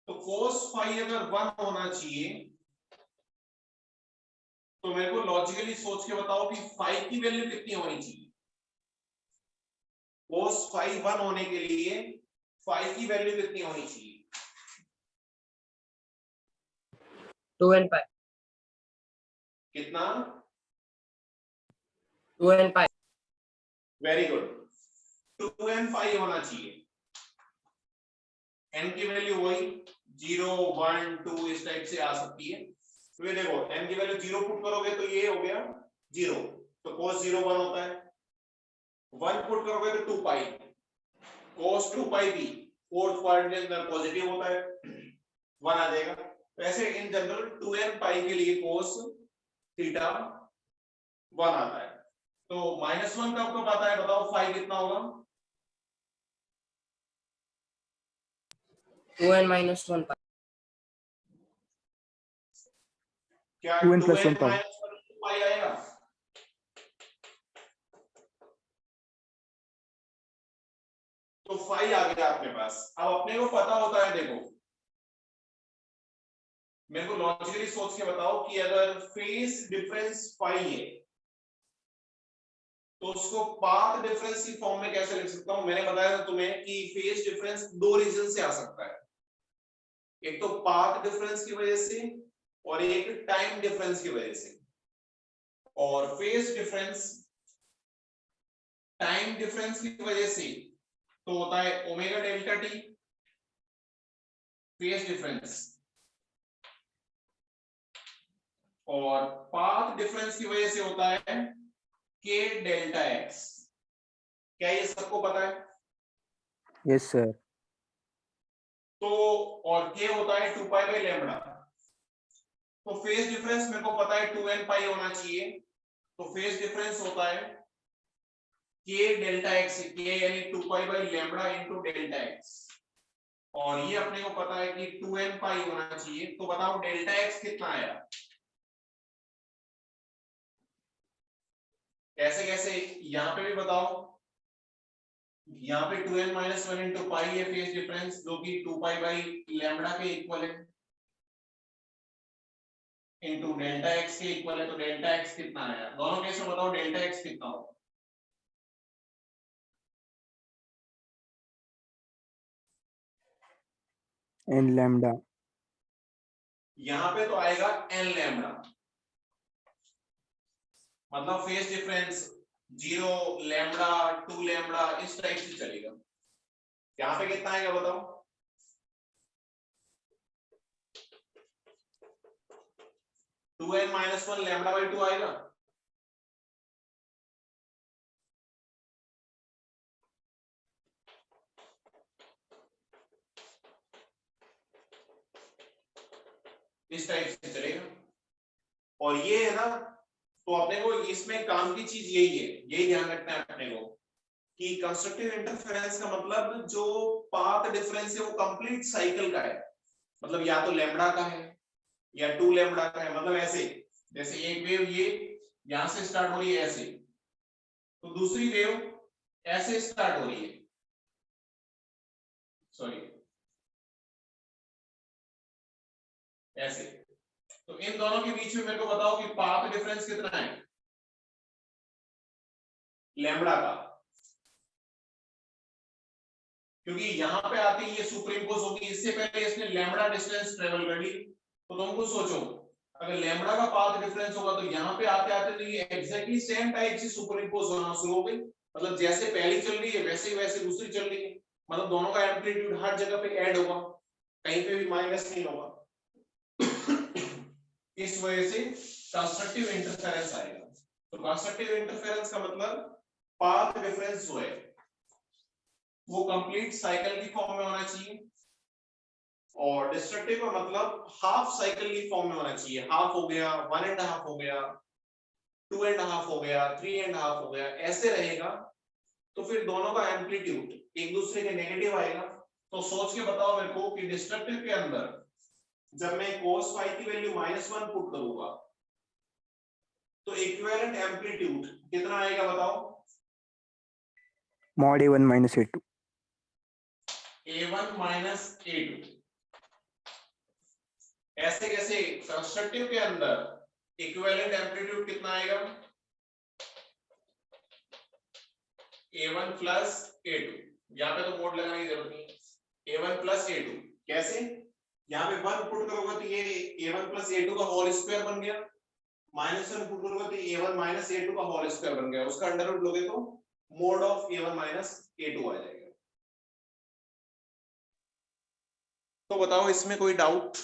तो cos फाई अगर 1 होना चाहिए तो मेरे को लॉजिकली सोच के बताओ कि फाई की वैल्यू कितनी होनी चाहिए। cos फाई 1 होने के लिए फाई की वैल्यू कितनी होनी चाहिए? 2n pi. कितना? 2n pi. Very good, 2n phi होना चाहिए। n की वैल्यू वही 0 1 2 इस टाइप से आ सकती है। तो ये देखो n की वैल्यू 0 पुट करोगे तो ये हो गया 0, तो cos 0 1 होता है। 1 पुट करोगे तो 2 पाई, cos 2 पाई भी फोर्थ क्वाड्रेंट के अंदर पॉजिटिव होता है, 1 आ जाएगा। तो ऐसे इन जनरल 2n पाई के लिए cos थीटा 1 आता है। तो -1 कब कब आता है बताओ, फाई कितना होगा? 2n minus 1 pi. क्या 2n plus 2n 1 pi. minus 1 पाई आएगा? तो फाई आ गया आपके पास। अब अपने को पता होता है, देखो मेरे को लॉजिकली सोच के बताओ कि अगर फेस डिफरेंस फाई है तो उसको पाथ डिफरेंस की फॉर्म में कैसे लिख सकता हूं? मैंने बताया था तुम्हें कि फेस डिफरेंस दो रीजन से आ सकता है, एक तो पाथ डिफरेंस की वजह से और एक टाइम डिफरेंस की वजह से। और फेस डिफरेंस टाइम डिफरेंस की वजह से तो होता है omega delta T phase difference, और पाथ डिफरेंस की वजह से होता है के डेल्टा एक्स। क्या ये सबको पता है? Yes, sir. तो और के होता है 2 पाई बाय लैम्बडा। तो फेज डिफरेंस मेरे को पता है 2n पाई होना चाहिए, तो फेज डिफरेंस होता है के डेल्टा एक्स, के यानी 2 pi by lambda into delta x, और ये अपने को पता है कि 2n पाई होना चाहिए। तो बताओ डेल्टा एक्स कितना आया? कैसे कैसे, यहां पे भी बताओ। यहाँ पे 2n माइनस 1 इंटू पाई है फेज डिफरेंस, जो कि 2 पाई बाई लैम्बडा के इक्वल है, इंटू डेल्टा एक्स के इक्वल है। तो डेल्टा एक्स कितना आया? दोनों केस में बताओ डेल्टा एक्स कितना होगा? N lambda. यहाँ पे तो आएगा n लैम्बडा, मतलब फेज डिफरेंस 0 लैम्बडा 2 लैम्बडा इस टाइप से चलेगा। यहाँ पे कितना आएगा बताओ? Two n minus 1 lambda by 2 आएगा। इस टाइप से चलेगा। और ये है ना, तो अपने को इसमें काम की चीज यही है, यही ध्यान रखना है अपने को कि कंस्ट्रक्टिव इंटरफेरेंस का मतलब जो पाथ डिफरेंस है वो कंप्लीट साइकिल का है, मतलब या तो लैम्बडा का है या 2 लैम्बडा का है। मतलब ऐसे जैसे एक वेव ये यहां से स्टार्ट हो रही है ऐसे, तो दूसरी वेव ऐसे स्टार्ट हो रही है, सॉरी ऐसे। तो इन दोनों के बीच में मेरे को बताओ कि पाथ डिफरेंस कितना है लैम्बडा का, क्योंकि यहां पे आती ये सुपर इंपोज होगी, इससे पहले इसने लैम्बडा डिस्टेंस ट्रेवल कर ली। तो तुमको सोचो अगर लैम्बडा का पाथ डिफरेंस होगा तो यहाँ पे आते आते तो ये एग्जैक्टली सेम टाइप से सुपर इंपोज होना शुरू हो गई, मतलब जैसे पहली चल रही है वैसे दूसरी चल रही है, मतलब दोनों का एम्पलीट्यूड हर जगह पे ऐड होगा, कहीं पे भी माइनस नहीं होगा। इस वजह से कंस्ट्रक्टिव इंटरफेरेंस आएगा। तो कंस्ट्रक्टिव इंटरफेरेंस का मतलब पाथ डिफरेंस जो है वो कंप्लीट साइकिल की फॉर्म में होना चाहिए, और डिस्ट्रक्टिव का मतलब हाफ साइकिल की फॉर्म में होना चाहिए। हाफ हो गया, 1.5 हो गया, 2.5 हो गया, 3.5 हो गया, ऐसे रहेगा। तो फिर दोनों का एम्पलीट्यूड एक दूसरे के नेगेटिव आएगा। तो सोच के बताओ मेरे को कि डिस्ट्रक्टिव के अंदर जब मैं cos फाई की वैल्यू -1 पुट करूंगा तो इक्विवेलेंट एम्पलीट्यूड कितना आएगा बताओ? Mod A1 minus A2. A1 minus A2। ऐसे कैसे? कंस्ट्रक्टिव के अंदर इक्विवेलेंट एम्पलीट्यूड कितना आएगा, A1 प्लस A2, यहाँ पे तो मोड लगाने की जरूरत नहीं है, A1 प्लस A2 कैसे, यहाँ पे 1 पुट करोगे तो ये A1 प्लस A2 का होल स्क्वायर बन गया, -1 पुट करोगे तो A1 माइनस A2 का होल स्क्वायर बन गया, उसका अंडर रूट लोगे तो mode of A1 minus A2 आ जाएगा। तो बताओ इसमें कोई डाउट,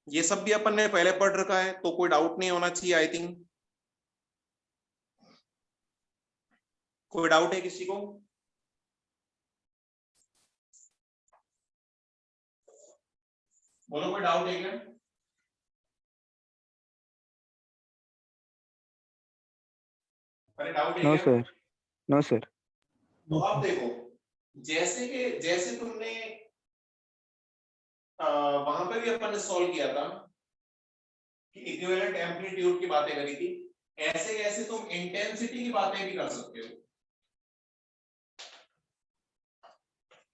ये सब भी अपन ने पहले पढ़ रखा है तो कोई डाउट नहीं होना चाहिए आई थिंक। कोई डाउट है किसी को? बोलो कोई डाउट है क्या? अरे डाउट है No, क्या? sir. No, sir. तो अब देखो, जैसे तुमने वहां पे भी अपन ने सॉल्व किया था कि इक्विवेलेंट एम्पलीट्यूड की बातें करी थी, ऐसे कैसे तुम इंटेंसिटी की बातें भी कर सकते हो,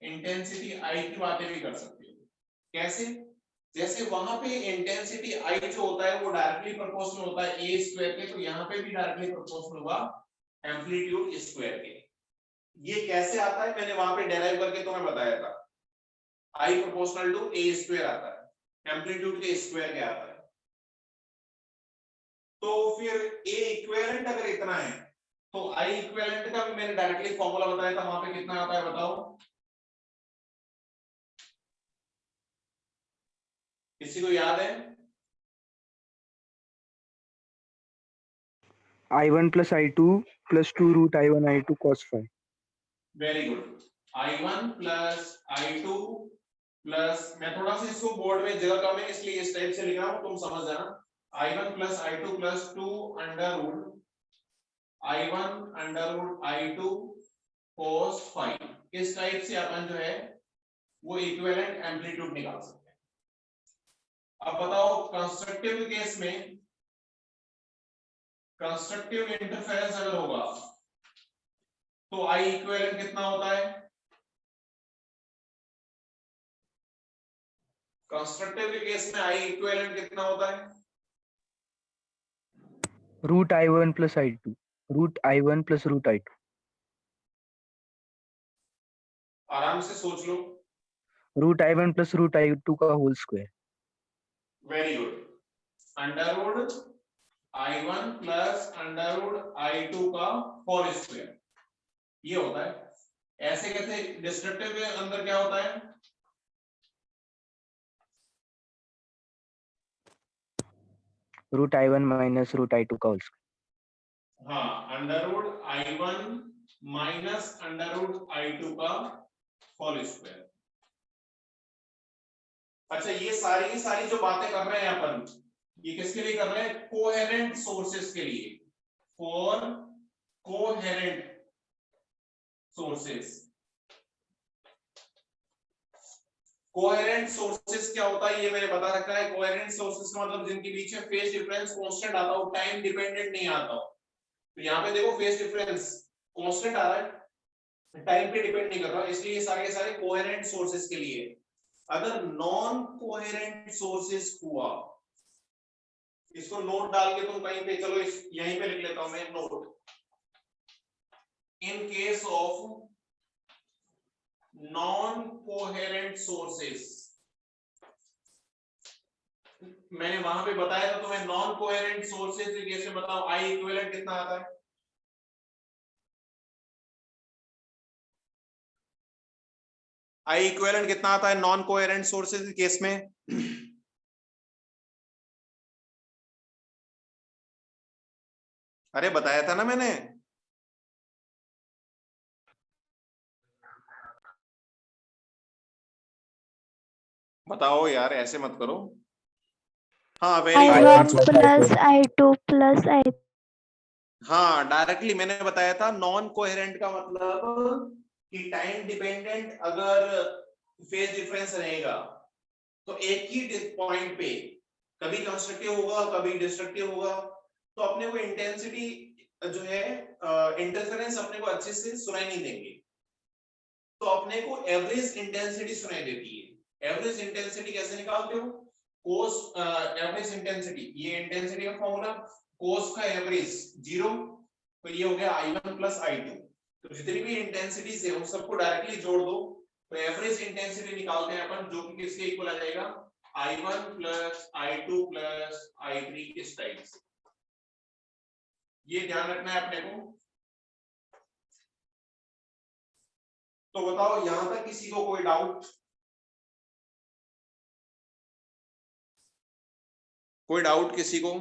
इंटेंसिटी आई की बातें भी कर सकते हो। कैसे? जैसे वहां पे इंटेंसिटी आई जो होता है वो डायरेक्टली प्रोपोर्शनल होता है ए स्क्वायर के, तो यहाँ पे भी डायरेक्टली प्रोपोर्शनल होगा एम्पलीट्यूड स्क्वायर के। ये कैसे आता है मैंने वहां पे डेराइव करके तुम्हें बताया था, I proportional to A square आता है, एम्पलीट्यूड के स्क्वायर क्या आता है। तो फिर ए इक्विवेलेंट अगर इतना है तो आई इक्विवेलेंट का भी मैंने डायरेक्टली फॉर्मूला बताया था, वहां पे कितना आता है बताओ, किसी को याद है? I1 plus I2 plus 2 root I1 I2 cos phi. Very good, I1 plus I2 plus, मैं थोड़ा सा इसको बोर्ड में जगह कम है इसलिए इस टाइप से लिख रहा हूं, तुम समझ जाना, I1 plus I2 plus 2 under root I1 under root I2 cos phi, इस टाइप से अपन जो है वो इक्विवेलेंट एम्पलीट्यूड निकाल सकते हैं। अब बताओ कंस्ट्रक्टिव केस में, कंस्ट्रक्टिव इंटरफेरेंस अगर होगा तो आई इक्विवेलेंट कितना होता है, कंस्ट्रक्टिव के केस में आई इक्विवेलेंट कितना होता है, Root I1 plus I2. Root I1 plus root I2. आराम से सोच लो, Root I1 plus root I2 का whole square. Very good, under root I1 plus under root I2 का होल स्क्वायर, ये होता है। ऐसे कैसे डिस्ट्रक्टिव के अंदर क्या होता है, Root I1 minus root I2 का whole square. हाँ, under root I1 minus under root I2 का होल स्क्वायर। अच्छा, ये सारी जो बातें कर रहे हैं अपन, ये किसके लिए कर रहे हैं, कोहेरेंट सोर्सेस के लिए, for coherent sources. Coherent sources क्या होता है ये मैंने बता रखा है, कोहेरेंट सोर्सेस का मतलब जिनके बीच में फेज डिफरेंस कांस्टेंट आता हो, टाइम डिपेंडेंट नहीं आता हो। तो यहाँ पे देखो फेज डिफरेंस कांस्टेंट आ रहा है, टाइम पे डिपेंड नहीं कर रहा, इसलिए ये सारे कोहेरेंट सोर्सेस के लिए। अगर नॉन कोहेरेंट सोर्सेस हुआ, इसको नोट डाल के तुम कहीं पे, चलो यहीं पे लिख लेता हूं मैं note, in case of non coherent sources, मैंने वहां पे बताया था तुम्हें नॉन कोहेरेंट सोर्सेस के केस में बताओ आई इक्विवेलेंट कितना आता है, आई इक्विवेलेंट कितना आता है नॉन कोहेरेंट सोर्सेस के केस में? अरे बताया था ना मैंने, बताओ यार, ऐसे मत करो। हाँ very I1 good, plus I2 plus I. हाँ डायरेक्टली मैंने बताया था, नॉन कोहेरेंट का मतलब कि टाइम डिपेंडेंट अगर फेज डिफरेंस रहेगा तो एक ही पॉइंट पे कभी कंस्ट्रक्टिव होगा कभी डिस्ट्रक्टिव होगा, तो अपने को इंटेंसिटी जो है इंटरफेरेंस अपने को अच्छे से सुनाई नहीं देंगे, तो अपने को एवरेज इंटेंसिटी सुनाई देती है। एवरेज इंटेंसिटी कैसे निकालते हो, कोस एवरेज इंटेंसिटी, ये इंटेंसिटी का फॉर्मूला कोस का एवरेज 0, तो ये हो गया I1 प्लस I2। तो जितनी भी इंटेंसिटीज है उन सबको डायरेक्टली जोड़ दो, तो एवरेज इंटेंसिटी निकालते हैं अपन, जो कि किसके इक्वल आ जाएगा, I1 plus I2 plus I3 इस टाइप से। ये ध्यान रखना है अपने को। तो बताओ यहां तक किसी को कोई डाउट? कोई डाउट किसी को?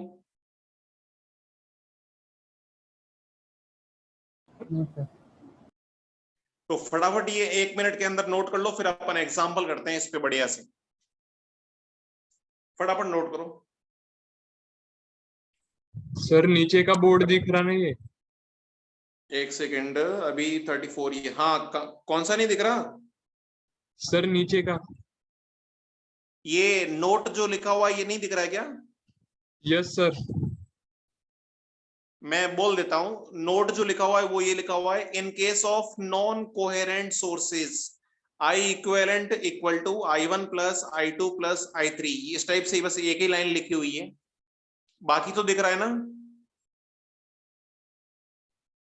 तो फटाफट ये 1 मिनट के अंदर नोट कर लो, फिर अपन एग्जांपल करते हैं इस पे बढ़िया से। फटाफट नोट करो। सर नीचे का बोर्ड दिख रहा नहीं है? 1 सेकेंड, अभी 34 ये, हाँ कौन सा नहीं दिख रहा? सर नीचे का। ये नोट जो लिखा हुआ है ये नहीं दिख रहा है क्या? Yes sir. मैं बोल देता हूं, नोट जो लिखा हुआ है वो ये लिखा हुआ है, in case of non coherent sources I equivalent equal to I1 plus I2 plus I3, इस टाइप से बस एक ही लाइन लिखी हुई है, बाकी तो दिख रहा है ना?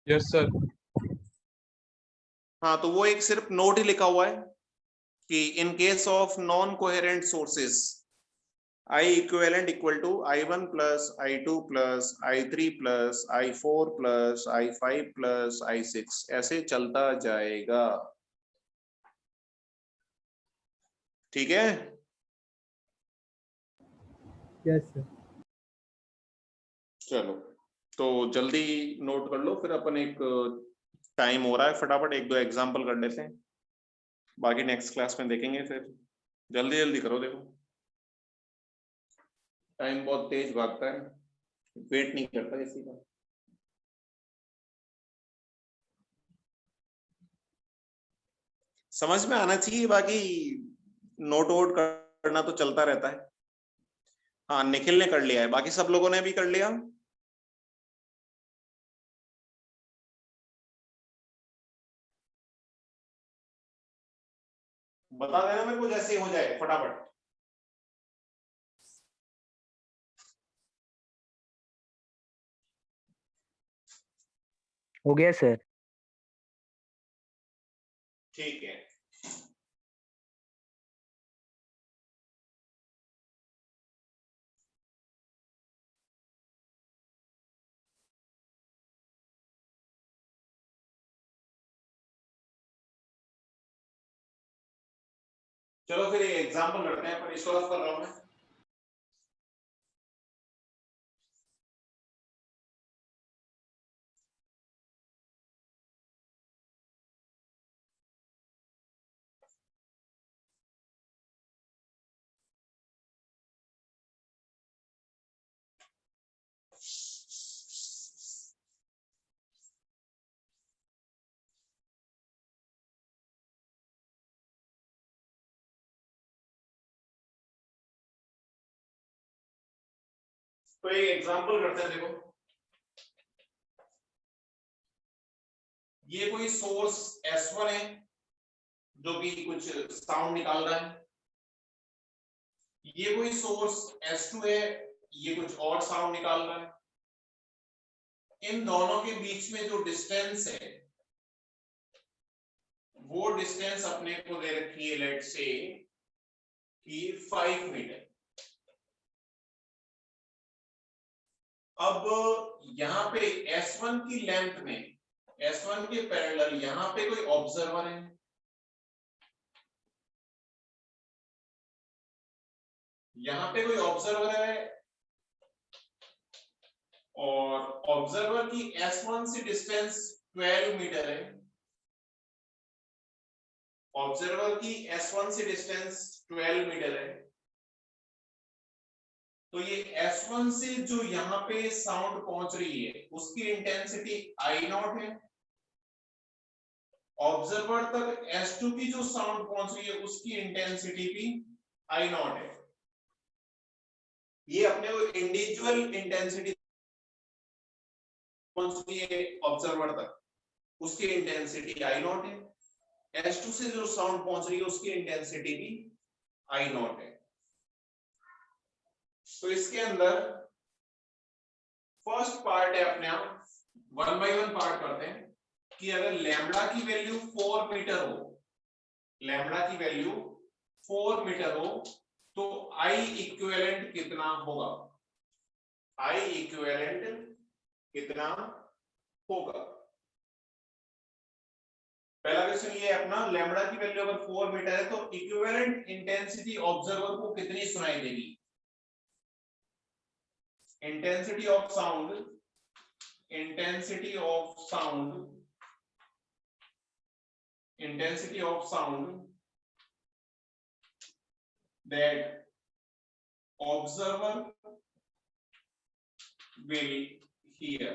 Yes sir. हाँ तो वो एक सिर्फ नोट ही लिखा हुआ है कि इन case of non coherent sources I equivalent equal to I1 plus I2 plus I3 plus I4 plus I5 plus I6, ऐसे चलता जाएगा। ठीक है? Yes sir. चलो तो जल्दी नोट कर लो, फिर अपन एक टाइम हो रहा है, फटाफट 1-2 एग्जांपल कर लेते हैं, बाकी नेक्स्ट क्लास में देखेंगे। फिर जल्दी जल्दी करो, देखो टाइम बहुत तेज भागता है, वेट नहीं करता किसी का। समझ में आना चाहिए, बाकी नोट वोट करना तो चलता रहता है। हाँ निखिल ने कर लिया है, बाकी सब लोगों ने भी कर लिया। बता देना मेरे को जैसे ही हो जाए फटाफट। हो गया सर। ठीक है, चलो फिर ये एग्जांपल करते हैं, पर इसको रफ कर रहा हूं मैं। तो एक एग्जांपल करते हैं, देखो ये कोई सोर्स S1 है जो कि कुछ साउंड निकाल रहा है, ये कोई सोर्स S2 है, ये कुछ और साउंड निकाल रहा है। इन दोनों के बीच में जो डिस्टेंस है वो डिस्टेंस अपने को दे रखी है, लेट से कि 5 मीटर। अब यहां पे S1 की लेंथ में, S1 के पैरेलल यहां पे कोई ऑब्जर्वर है, यहां पे कोई ऑब्जर्वर है, और ऑब्जर्वर की S1 से डिस्टेंस 12 मीटर है। ऑब्जर्वर की S1 से डिस्टेंस 12 मीटर है। तो ये S1 से जो यहां पे साउंड पहुंच रही है उसकी इंटेंसिटी I0 है। ऑब्जर्वर तक S2 की जो साउंड पहुंच रही है उसकी इंटेंसिटी भी I0 है। ये अपने को इंडिविजुअल इंटेंसिटी पहुंच रही है ऑब्जर्वर तक, उसकी इंटेंसिटी I0 है। S2 से जो साउंड पहुंच रही है उसकी इंटेंसिटी भी I0 है। तो इसके अंदर फर्स्ट पार्ट है अपने आप 1 by 1 पार्ट करते हैं कि अगर लैम्बडा की वैल्यू 4 मीटर हो, लैम्बडा की वैल्यू 4 मीटर हो तो आई इक्विवेलेंट कितना होगा, आई इक्विवेलेंट कितना होगा। पहला क्वेश्चन ये है अपना, लैम्बडा की वैल्यू अगर 4 मीटर है तो इक्विवेलेंट इंटेंसिटी ऑब्जर्वर को कितनी सुनाई देगी। Intensity of sound, intensity of sound that observer will hear,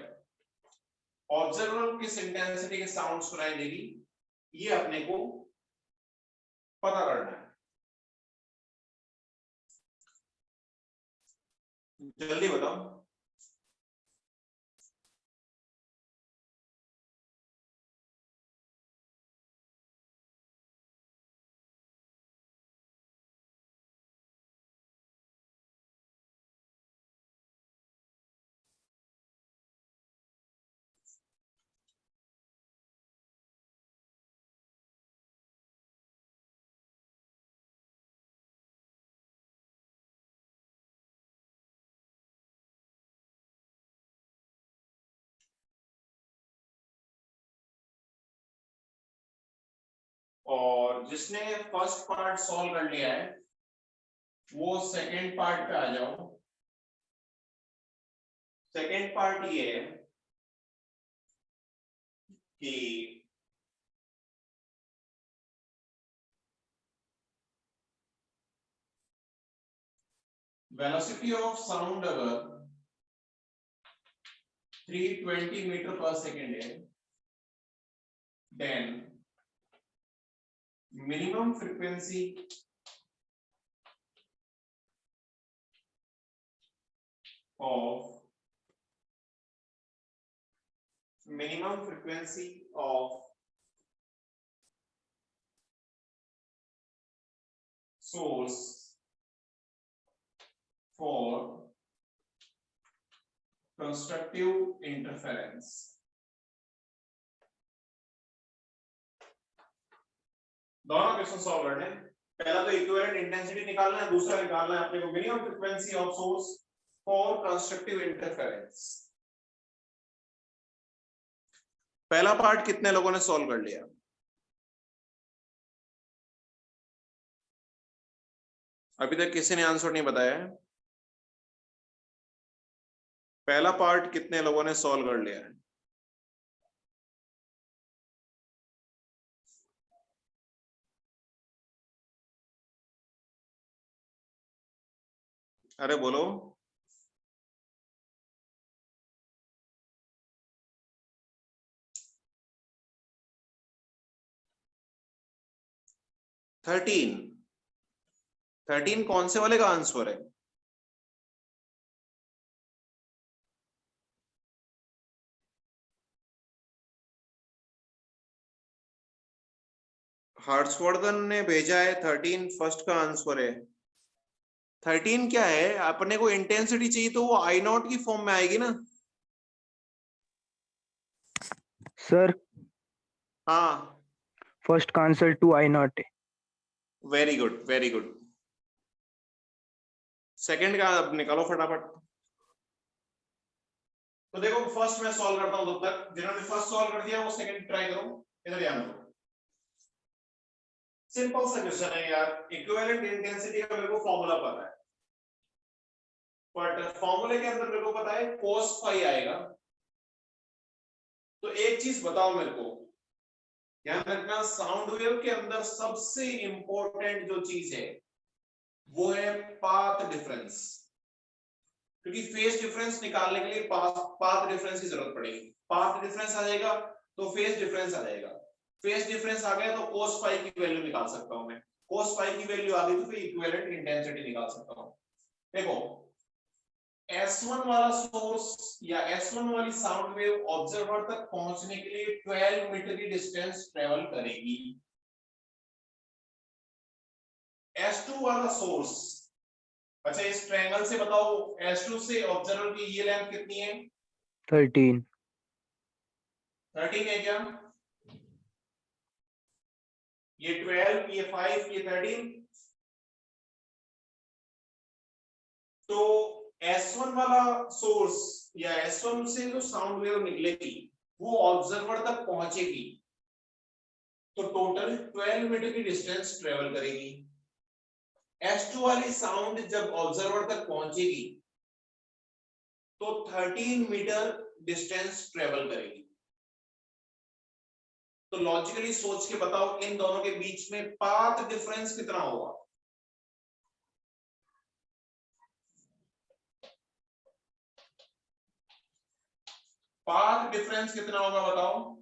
observer किस इंटेंसिटी के साउंड सुनाई देगी ये अपने को पता करना है। जल्दी बताओ। और जिसने फर्स्ट पार्ट सॉल्व कर लिया है वो सेकंड पार्ट पे आ जाओ। सेकंड पार्ट ये है कि वेलोसिटी ऑफ साउंड अगर 320 मीटर पर सेकेंड है then minimum frequency of source for constructive interference। दोनों क्वेश्चन सॉल्व करने हैं। पहला तो इक्विवेलेंट इंटेंसिटी निकालना है, दूसरा निकालना है अपने को minimum frequency of source for constructive interference. पहला पार्ट कितने लोगों ने सॉल्व कर लिया? अभी तक किसी ने आंसर नहीं बताया है। पहला पार्ट कितने लोगों ने सॉल्व कर लिया है? अरे बोलो। थर्टीन कौन से वाले का आंसर है? हर्षवर्धन ने भेजा है 13 फर्स्ट का आंसर है। 13 क्या है, अपने को इंटेंसिटी चाहिए तो वो आई नॉट की फॉर्म में आएगी ना सर। हाँ फर्स्ट का आंसर 2 आई नॉट है। Very good very good. Second का अब निकालो फटाफट। तो देखो फर्स्ट मैं सॉल्व करता हूं, तब तक जिन्होंने फर्स्ट सॉल्व कर दिया वो सेकंड ट्राई करो। इधर ध्यान दो, सिंपल सा क्वेश्चन है यार। इक्विवेलेंट इंटेंसिटी का मेरे को फॉर्मूला पता है, बट फॉर्मूले के अंदर मेरे को पता है cos फाई आएगा। तो एक चीज बताओ मेरे को, ध्यान रखना, साउंड वेव के अंदर सबसे इंपॉर्टेंट जो चीज है वो है पाथ डिफरेंस, क्योंकि फेज डिफरेंस निकालने के लिए पाथ डिफरेंस की जरूरत पड़ेगी। पाथ डिफरेंस आ जाएगा तो फेज डिफरेंस आ जाएगा। फेज डिफरेंस आ गया तो cos फाई की वैल्यू निकाल सकता हूं मैं। cos फाई की वैल्यू आ गई तो फिर इक्विवेलेंट इंटेंसिटी निकाल सकता हूं। देखो S1 वाला सोर्स या S1 वाली साउंड वेव ऑब्जर्वर तक पहुंचने के लिए 12 मीटर की डिस्टेंस ट्रेवल करेगी। S2 वाला सोर्स, अच्छा इस ट्रायंगल से बताओ S2 से ऑब्जर्वर की ये लेंथ कितनी है 13. 13 है क्या? ये 12, ये 5, ये 13। तो S1 वाला सोर्स या S1 से जो साउंड वेव निकलेगी वो ऑब्जर्वर तक पहुंचेगी, तो टोटल 12 मीटर की डिस्टेंस ट्रेवल करेगी। S2 वाली साउंड जब ऑब्जर्वर तक पहुंचेगी तो 13 मीटर डिस्टेंस ट्रेवल करेगी। तो लॉजिकली सोच के बताओ इन दोनों के बीच में पाथ डिफरेंस कितना होगा? पाथ डिफरेंस कितना होगा बताओ?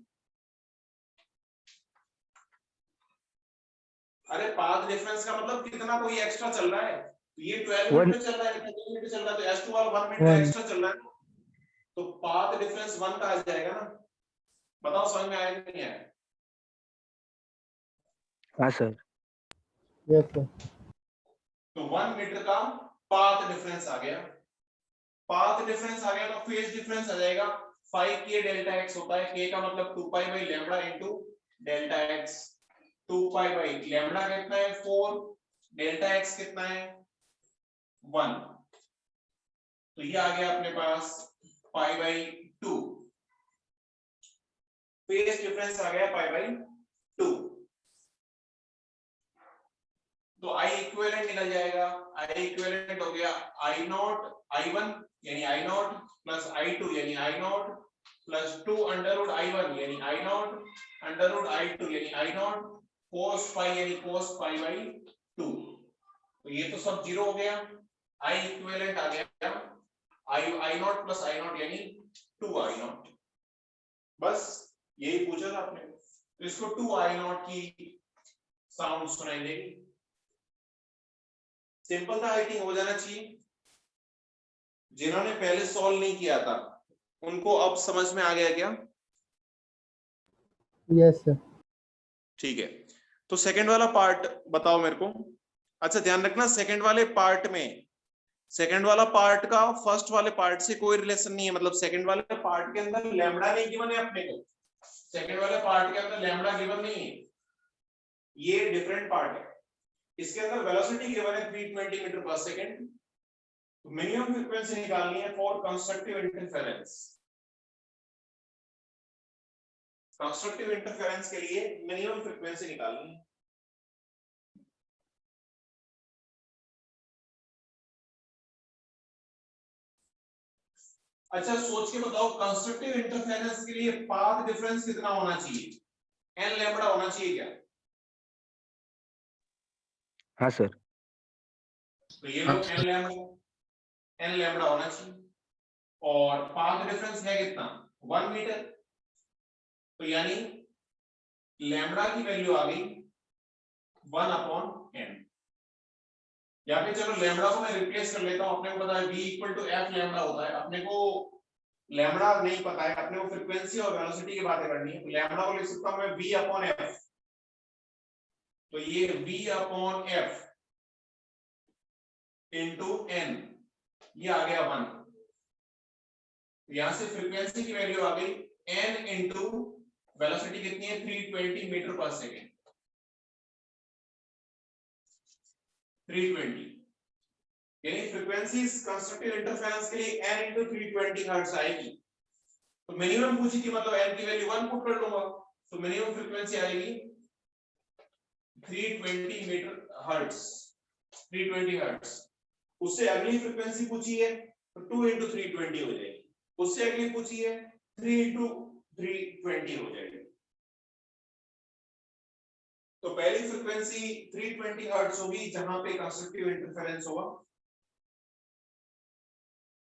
अरे पाथ डिफरेंस का मतलब कितना कोई एक्स्ट्रा चल रहा है, तो ये 12 One. मीटर चल रहा है, 13 मीटर चल रहा है, तो S2 वाला 1 मीटर One. एक्स्ट्रा चल रहा है, तो पाथ डिफरेंस 1 का आ जाएगा ना। बताओ समझ में आया कि नहीं आया? हाँ सर. Yes, sir. तो 1 मीटर का पाथ डिफरेंस आ गया। पाथ डिफरेंस आ गया तो फेज डिफरेंस आ जाएगा। 5k डेल्टा x होता है, k का मतलब 2 pi by lambda into delta x। 2 pi by lambda कितना है 4, डेल्टा x कितना है 1, तो ये आ गया अपने पास पाई बाई 2। फेज डिफरेंस आ गया पाई बाई 2। तो I इक्विवेलेंट निकल जाएगा। I इक्विवेलेंट हो गया I नॉट I1 यानी I नॉट प्लस I2 यानी I not plus 2 under root I1 यानी I not under root I2 यानी I नॉट cos पाई यानी cos पाई बाई 2। तो ये तो सब जीरो हो गया। I इक्विवेलेंट आ गया I not plus I not यानी 2 I नॉट। बस यही पूछा था आपने, तो इसको 2 I नॉट की साउंड सुनाई देगी। सिंपल था, आई थिंक हो जाना चाहिए। जिन्होंने पहले सॉल्व नहीं किया था उनको अब समझ में आ गया क्या? Yes, sir. ठीक है, तो सेकंड वाला पार्ट बताओ मेरे को। अच्छा ध्यान रखना, सेकंड वाले पार्ट में सेकंड वाला पार्ट का फर्स्ट वाले पार्ट से कोई रिलेशन नहीं है। मतलब सेकंड वाले पार्ट के अंदर लैम्बडा नहीं गिवन है अपने को, सेकंड वाले पार्ट के अंदर लैम्बडा गिवन नहीं है, ये डिफरेंट पार्ट है। इसके अंदर वेलोसिटी गिवन है 320 मीटर पर सेकंड। मिनिमम फ्रीक्वेंसी निकालनी है for constructive interference. Constructive interference के लिए मिनिमम फ्रीक्वेंसी निकालनी है। अच्छा सोच के बताओ, कंस्ट्रक्टिव इंटरफेरेंस के लिए पाथ डिफरेंस कितना होना चाहिए? n लैम्बडा होना चाहिए क्या? हाँ सर. तो ये लो n लैम्बडा होना चाहिए। और पाथ डिफरेंस है कितना? 1 मीटर। तो यानी लैम्बडा की वैल्यू आ गई 1/n। या फिर चलो लैम्बडा को मैं रिप्लेस कर लेता हूं। अपने को पता है v equal to f lambda होता है। अपने को लैम्बडा नहीं पता है, अपने को फ्रीक्वेंसी और वेलोसिटी की बातें करनी है। तो लैम्बडा को लिख सकता हूं मैं v/f। तो ये v/f इंटू n, ये आ गया 1। यहां से फ्रीक्वेंसी की वैल्यू आ गई n इंटू वेलोसिटी कितनी है 320 मीटर पर सेकेंड। 320 यानी फ्रीक्वेंसी कंस्ट्रक्टिव इंटरफेरेंस के लिए n इंटू 320 हर्ट्ज आएगी। तो मिनिमम पूछी थी, मतलब n की वैल्यू 1 पुट कर लूंगा, तो मिनिमम फ्रीक्वेंसी आएगी 320 मीटर हर्ट्ज। 320 हर्ट्ज। उससे अगली फ्रीक्वेंसी पूछी है तो 2 इंटू 320 हो जाएगी। उससे अगली पूछी है 3 इंटू 320 हो जाएगी। तो पहली फ्रीक्वेंसी 320 हर्ट्ज होगी जहां पे कंस्ट्रक्टिव इंटरफेरेंस होगा।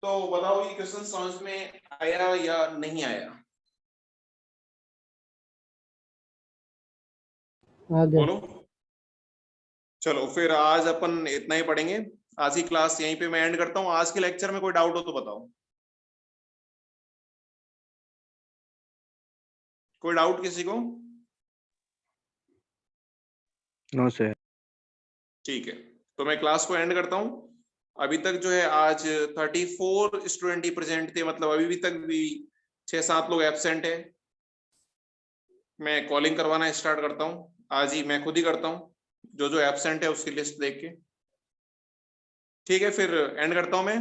तो बताओ ये क्वेश्चन समझ में आया या नहीं आया? बोलो। चलो फिर आज अपन इतना ही पढ़ेंगे। आज की क्लास यहीं पे मैं एंड करता हूँ। आज के लेक्चर में कोई डाउट हो तो बताओ। कोई डाउट किसी को? No sir. ठीक है, तो मैं क्लास को एंड करता हूँ। अभी तक जो है आज 34 स्टूडेंट ही प्रेजेंट थे, मतलब अभी भी तक भी 6-7 लोग एब्सेंट है। मैं कॉलिंग करवाना स्टार्ट करता हूँ, आज ही मैं खुद ही करता हूँ, जो जो एब्सेंट है उसकी लिस्ट देख के। ठीक है, फिर एंड करता हूँ मैं।